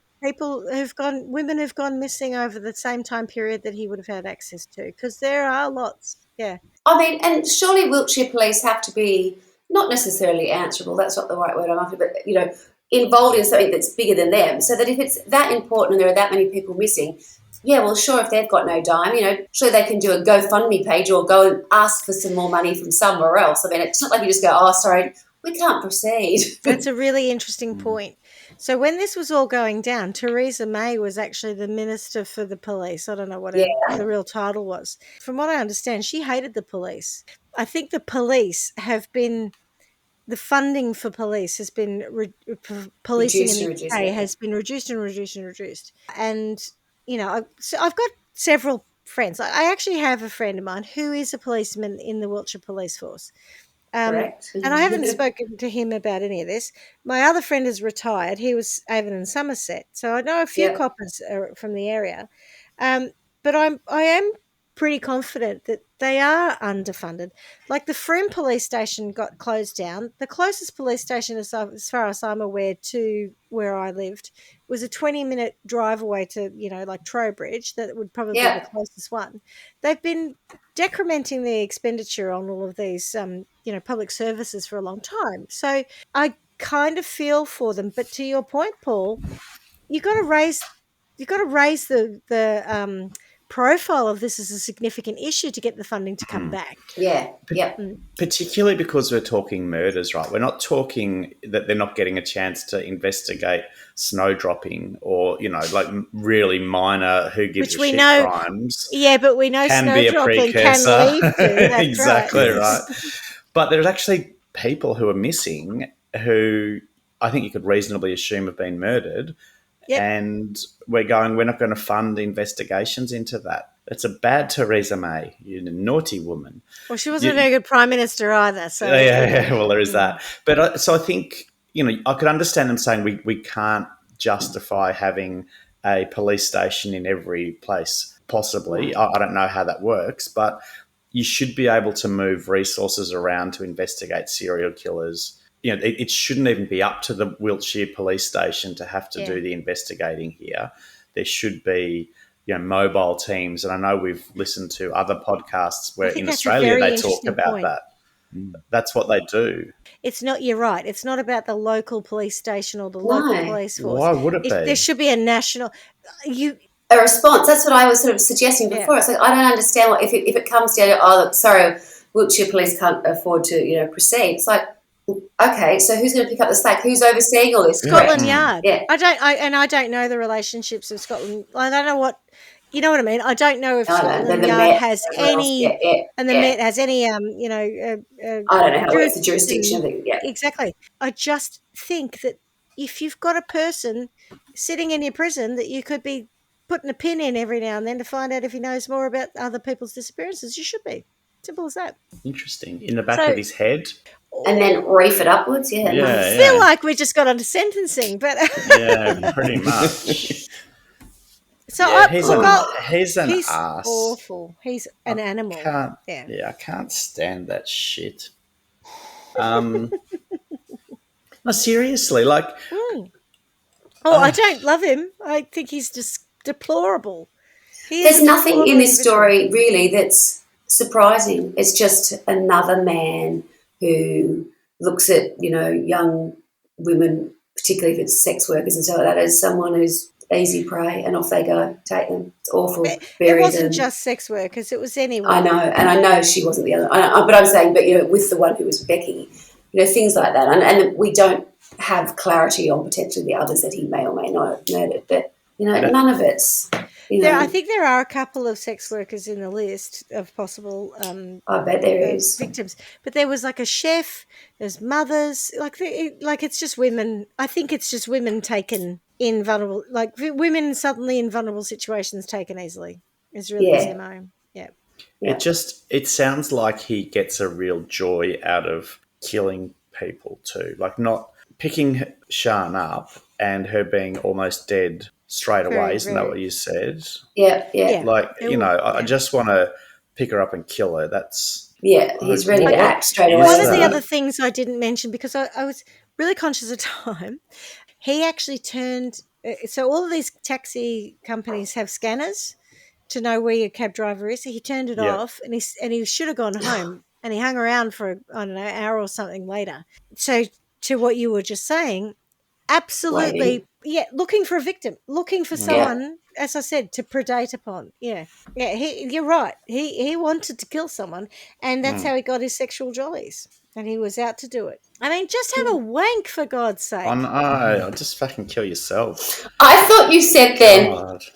women who've gone missing over the same time period that he would have had access to, because there are lots. Yeah. I mean, and surely Wiltshire police have to be not necessarily answerable, that's not the right word I'm after, but, involved in something that's bigger than them, so that if it's that important and there are that many people missing, sure, if they've got no dime, sure they can do a GoFundMe page or go and ask for some more money from somewhere else. I mean, it's not like you just go, oh, sorry, we can't proceed. That's a really interesting point. So when this was all going down, Theresa May was actually the Minister for the Police. I don't know what the real title was. From what I understand, she hated the police. I think the police have been... The funding for police has been... policing in the UK has been reduced and reduced and reduced. And, so I've got several friends. I actually have a friend of mine who is a policeman in the Wiltshire Police Force. Correct. And I haven't spoken to him about any of this. My other friend is retired. He was Avon and Somerset. So I know a few coppers from the area. But I am pretty confident that they are underfunded. Like the Frome police station got closed down. The closest police station, as far as I'm aware, to where I lived was a 20-minute drive away to, like Trowbridge. That would probably be the closest one. They've been decrementing the expenditure on all of these, public services for a long time. So I kind of feel for them. But to your point, Paul, you've got to raise the profile of this as a significant issue to get the funding to come back. Yeah, Particularly because we're talking murders, right? We're not talking that they're not getting a chance to investigate snowdropping or, like really minor who gives a shit crimes. Yeah, but we know snowdropping can lead to. That's exactly right. But there's actually people who are missing who I think you could reasonably assume have been murdered. Yep. And we're not going to fund investigations into that. It's a bad Theresa May. You're a naughty woman. Well, she wasn't a very good Prime Minister either. So well, there is that. But so I think, I could understand them saying we can't justify having a police station in every place, possibly. I don't know how that works, but you should be able to move resources around to investigate serial killers. You know, it shouldn't even be up to the Wiltshire police station to have to do the investigating here. There should be, mobile teams. And I know we've listened to other podcasts where in Australia they talk about that. That's what they do. It's not, you're right. It's not about the local police station or the local police force. Why would it be? There should be a national... A response. That's what I was sort of suggesting before. It's like, I don't understand if it comes down to, look, sorry, Wiltshire police can't afford to, proceed. It's like, okay, so who's going to pick up the slack? Who's overseeing all this? Scotland Yard. Yeah. I don't know the relationships of Scotland. I don't know what, you know what I mean? I don't know if Scotland Yard has any, and the Met has any, I don't know how it's the jurisdiction of it. Yeah. Exactly. I just think that if you've got a person sitting in your prison that you could be putting a pin in every now and then to find out if he knows more about other people's disappearances, you should be. Simple as that. Interesting. In the back of his head. And then reef it upwards, I feel like we just got onto sentencing, but yeah, pretty much. So he's an ass. Awful. He's an animal. I can't stand that shit. No, seriously, like. I don't love him. I think he's just deplorable. There's nothing in this story really that's surprising. It's just another man who looks at, young women, particularly if it's sex workers and so like that, as someone who's easy prey, and off they go, take them. It's awful. It wasn't just sex workers, it was anyone. I know, and I know she wasn't the other. But I'm saying, with the one who was Becky, things like that. And we don't have clarity on potentially the others that he may or may not have murdered, but, none of it's... I think there are a couple of sex workers in the list of possible I bet there is victims. But there was like a chef, there's mothers, like it's just women. I think it's just women taken in vulnerable, like women suddenly in vulnerable situations taken easily. Is really his MO. Yeah. It sounds like he gets a real joy out of killing people too. Like not picking Sian up and her being almost dead straight away, isn't that what you said? Yeah. Like, I just want to pick her up and kill her. That's... Yeah, he's ready to act straight away. One of the other things I didn't mention, because I was really conscious of time, he actually turned... So all of these taxi companies have scanners to know where your cab driver is. So he turned it off and he should have gone home and he hung around for, an hour or something later. So to what you were just saying... Absolutely. Looking for a victim, looking for someone, as I said, to predate upon. You're right. He wanted to kill someone, and that's how he got his sexual jollies, and he was out to do it. I mean, just have a wank, for God's sake. I know. Just fucking kill yourself. I thought you said then,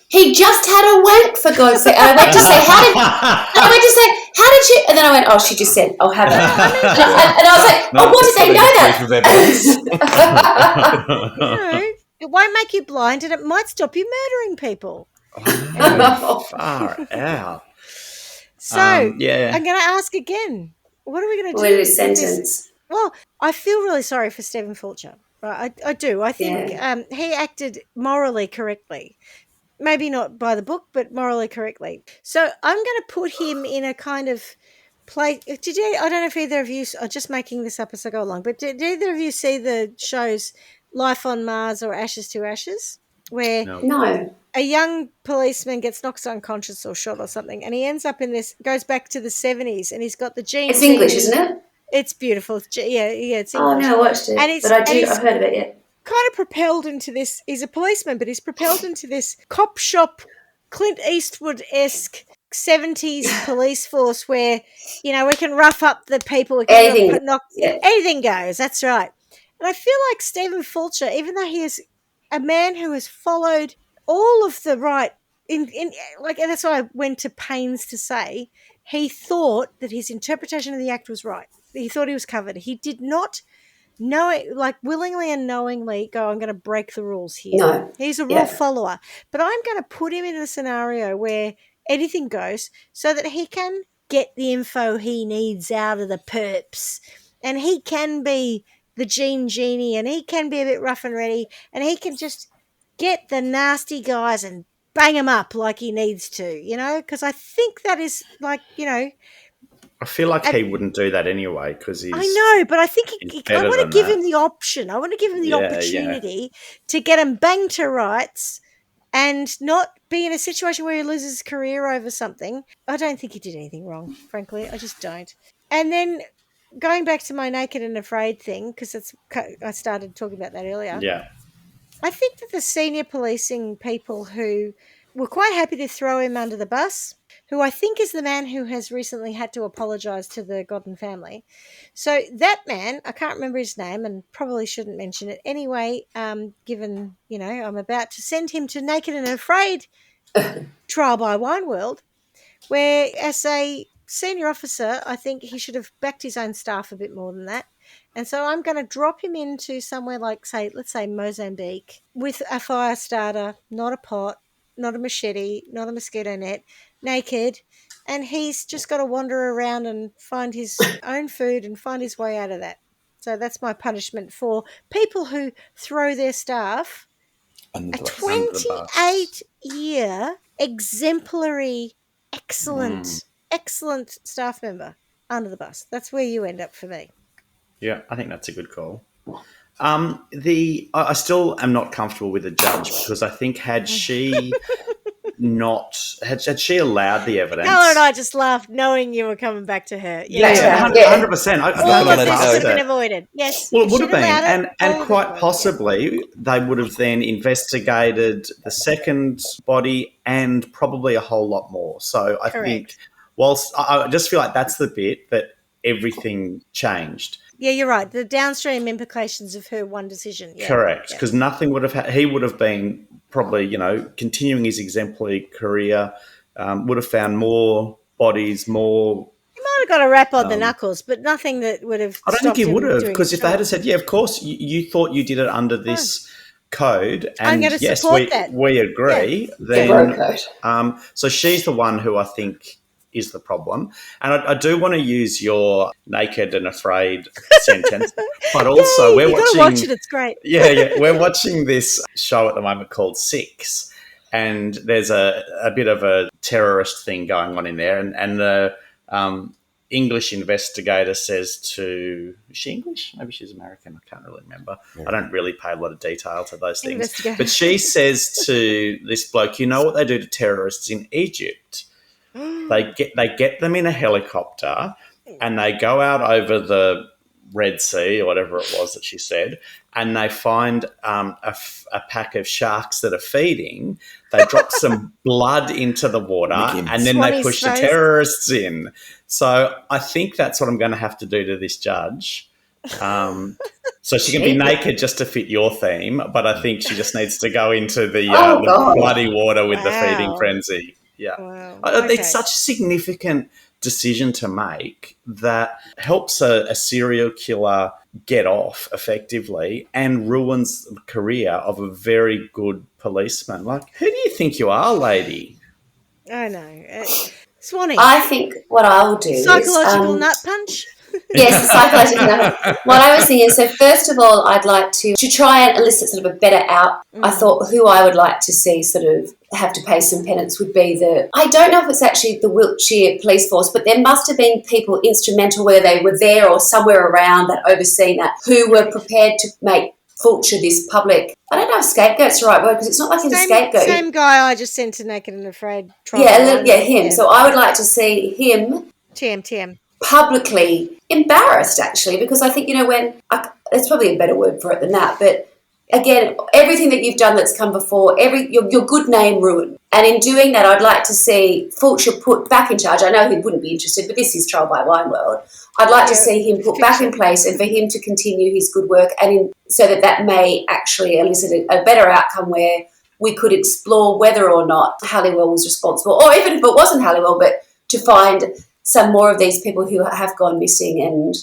he just had a wank, for God's sake. And I went to say, how did you? And then I went, oh, she just said, I'll have it. And I was like, what did they know that? It won't make you blind, and it might stop you murdering people. Far out. So, I'm going to ask again. What are we going to do? With his sentence. Well, I feel really sorry for Stephen Fulcher. Right? I do. I think he acted morally correctly. Maybe not by the book, but morally correctly. So I'm going to put him in a kind of place. I don't know if either of you, I'm just making this up as I go along, but did either of you see the shows Life on Mars or Ashes to Ashes? Where a young policeman gets knocked unconscious or shot or something, and he ends up in this, goes back to the 70s, and he's got the genes. It's English, isn't it? It's beautiful. It's English. Oh, no, I watched it. I've heard of it, yeah. Kind of propelled into this, he's a policeman, but he's propelled into this cop shop, Clint Eastwood-esque 70s police force where, we can rough up the people. We can anything goes, that's right. And I feel like Stephen Fulcher, even though he is a man who has followed all of the right, and that's why I went to pains to say, he thought that his interpretation of the act was right. He thought he was covered. He did not willingly and knowingly go, I'm going to break the rules here. No. He's a rule follower. But I'm going to put him in a scenario where anything goes so that he can get the info he needs out of the perps. And he can be the genie, and he can be a bit rough and ready, and he can just get the nasty guys and bang them up like he needs to, because I think that is like, I feel like he wouldn't do that anyway because he's. I know, but I think I want to give that. him the option. I want to give him the opportunity to get him banged to rights and not be in a situation where he loses his career over something. I don't think he did anything wrong, frankly. I just don't. And then going back to my naked and afraid thing, because I started talking about that earlier. Yeah. I think that the senior policing people who were quite happy to throw him under the bus, who I think is the man who has recently had to apologise to the Godwin family. So that man, I can't remember his name and probably shouldn't mention it anyway, given, I'm about to send him to Naked and Afraid trial by Wine World, where as a senior officer, I think he should have backed his own staff a bit more than that. And so I'm going to drop him into somewhere like, let's say Mozambique, with a fire starter, not a pot, not a machete, not a mosquito net, naked, and he's just got to wander around and find his own food and find his way out of that. So that's my punishment for people who throw their staff. A 28-year exemplary, excellent staff member under the bus. That's where you end up for me. Yeah, I think that's a good call. I still am not comfortable with the judge because I think had she allowed the evidence. Helen and I just laughed knowing you were coming back to her. Yeah, 100%. All of this could have been avoided. Yes. Well, it would have been. And quite possibly they would have then investigated the second body and probably a whole lot more. So I think whilst I just feel like that's the bit that everything changed. Yeah, you're right. The downstream implications of her one decision. Yeah, correct, because nothing would have he would have been probably, continuing his exemplary career, would have found more bodies, more... He might have got a rap on the knuckles, but nothing that would have I don't think he would have, because if they had said, yeah, of course, you thought you did it under this code, and yes, we agree, then... so she's the one who I think is the problem. And I do want to use your naked and afraid sentence, but also we're watching... watch it, it's great. Yeah, we're watching this show at the moment called Six, and there's a bit of a terrorist thing going on in there, and the English investigator says to... Is she English? Maybe she's American. I can't really remember. Yeah. I don't really pay a lot of detail to those things. But she says to this bloke, you know what they do to terrorists in Egypt? They get them in a helicopter and they go out over the Red Sea or whatever it was that she said, and they find a pack of sharks that are feeding. They drop some blood into the water and then they push the terrorists in. So I think that's what I'm going to have to do to this judge. So she can be naked just to fit your theme, but I think she just needs to go into the bloody water with the feeding frenzy. Yeah. Wow. Okay. It's such a significant decision to make that helps a serial killer get off effectively and ruins the career of a very good policeman. Like, who do you think you are, lady? I know. Swanee. I think what I will do psychological nut punch? Yes, psychological nut punch. What I was thinking is, so first of all, I'd like to try and elicit sort of a better out. I thought who I would like to see sort of have to pay some penance would be I don't know if it's actually the Wiltshire Police Force, but there must have been people instrumental, whether they were there or somewhere around that overseen that, who were prepared to make Fulcher this public, I don't know if scapegoat's the right word, because it's not like he's a scapegoat. Same guy I just sent to Naked and Afraid. Him. Yeah. So I would like to see him TM publicly embarrassed, actually, because I think, there's probably a better word for it than that, but again, everything that you've done that's come before, your good name ruined. And in doing that, I'd like to see Fulcher put back in charge. I know he wouldn't be interested, but this is Trial by Wine World. I'd like to see him put back in place and for him to continue his good work, and so that may actually elicit a better outcome where we could explore whether or not Halliwell was responsible, or even if it wasn't Halliwell, but to find some more of these people who have gone missing and,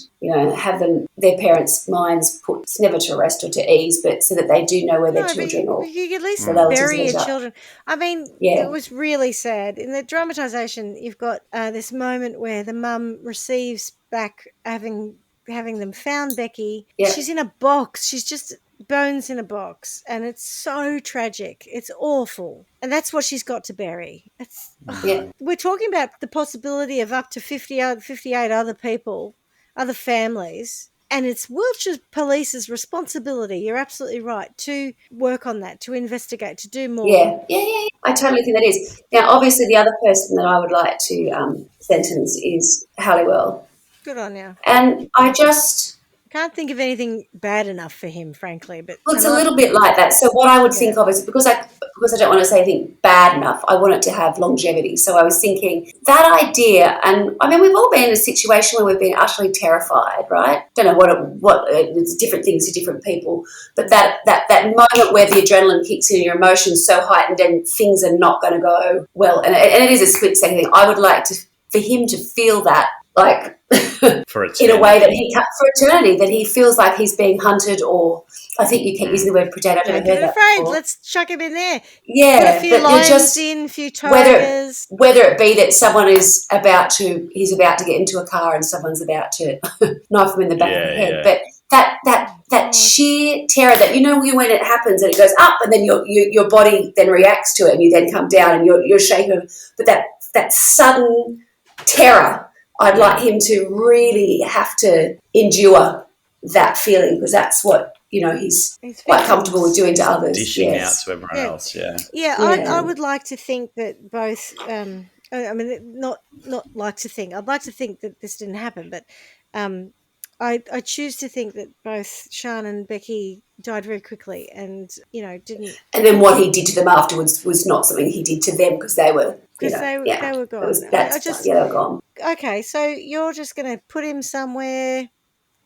have their parents' minds put never to rest or to ease, but so that they do know where their children or you could at least bury your children. I mean, it was really sad. In the dramatisation, you've got this moment where the mum receives back having them found Becky. Yeah. She's in a box. She's just bones in a box, and it's so tragic. It's awful. And that's what she's got to bury. We're talking about the possibility of up to 58 other people, other families, and it's Wiltshire Police's responsibility, you're absolutely right, to work on that, to investigate, to do more. Yeah. I totally think that is. Now, obviously, the other person that I would like to sentence is Halliwell. Good on you. And I just can't think of anything bad enough for him, frankly. But it's a little bit like that. So what I would think of is because I don't want to say anything bad enough, I want it to have longevity. So I was thinking that idea, and I mean, we've all been in a situation where we've been utterly terrified, right? Don't know what it's different things to different people, but that moment where the adrenaline kicks in, and your emotions so heightened, and things are not going to go well, and it is a split second thing. I would like for him to feel that, like. In a way that for eternity, that he feels like he's being hunted, or I think you keep using the word predator. Don't get afraid. Let's chuck him in there. Yeah, put a few lions in, a few tigers. Whether it be that someone is about to get into a car and someone's about to knife him in the back of the head, but that sheer terror that when it happens and it goes up and then your body then reacts to it and you then come down and you're shaking, but that sudden terror. I'd like him to really have to endure that feeling, because that's what, he's quite comfortable with doing to others. Dishing out to everyone else, Yeah, I would like to think that both, not like to think, I'd like to think that this didn't happen, but I choose to think that both Sian and Becky died very quickly and, didn't... And then what he did to them afterwards was not something he did to them, because they were... Because they were gone. They were gone. Okay, so you're just going to put him somewhere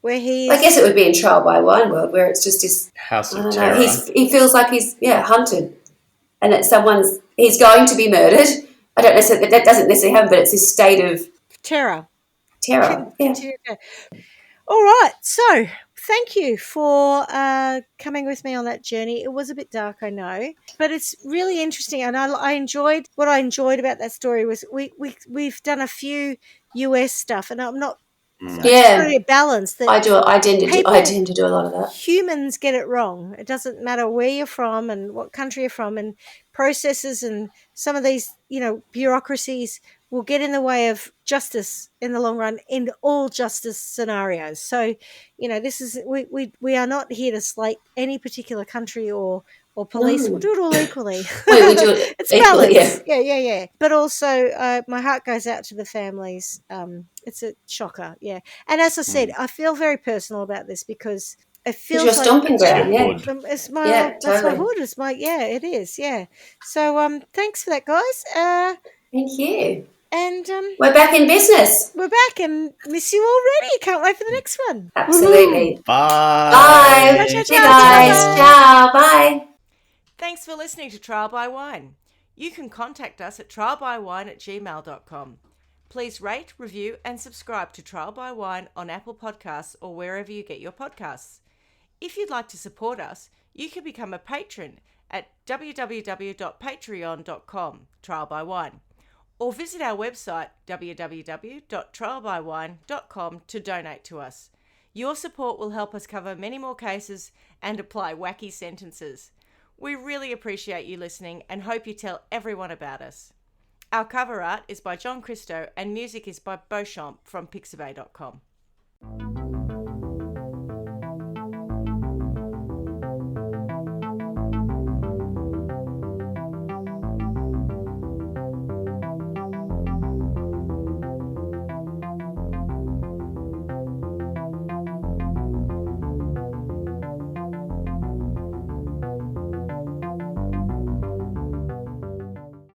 where he's... I guess it would be in Trial by Wine World, where it's just his... House of Terror. He feels like he's, hunted. And that he's going to be murdered. I don't necessarily... That doesn't necessarily happen, but it's this state of... Terror. Yeah. All right, so... Thank you for coming with me on that journey. It was a bit dark, I know, but it's really interesting, and I enjoyed what I enjoyed about that story was we've done a few US stuff, and I'm not really balanced. That I tend to do a lot of that. Humans get it wrong. It doesn't matter where you're from and what country you're from, and processes and some of these bureaucracies will get in the way of justice in the long run in all justice scenarios. So, this is we are not here to slate any particular country or police. We'll do it all equally. We do it it's equally, balanced. Yeah. But also, my heart goes out to the families. It's a shocker, yeah. And as I said, I feel very personal about this because it feels like stomping ground. It's my that's my hood. It's my it is. Yeah. So thanks for that, guys. Thank you. And we're back in business. We're back and miss you already. Can't wait for the next one. Absolutely. Bye. Bye. See you guys. Ciao. Bye. Thanks for listening to Trial by Wine. You can contact us at trialbywine@gmail.com. Please rate, review and subscribe to Trial by Wine on Apple Podcasts or wherever you get your podcasts. If you'd like to support us, you can become a patron at www.patreon.com/trialbywine. Or visit our website www.trialbywine.com to donate to us. Your support will help us cover many more cases and apply wacky sentences. We really appreciate you listening and hope you tell everyone about us. Our cover art is by John Christo and music is by Beauchamp from pixabay.com.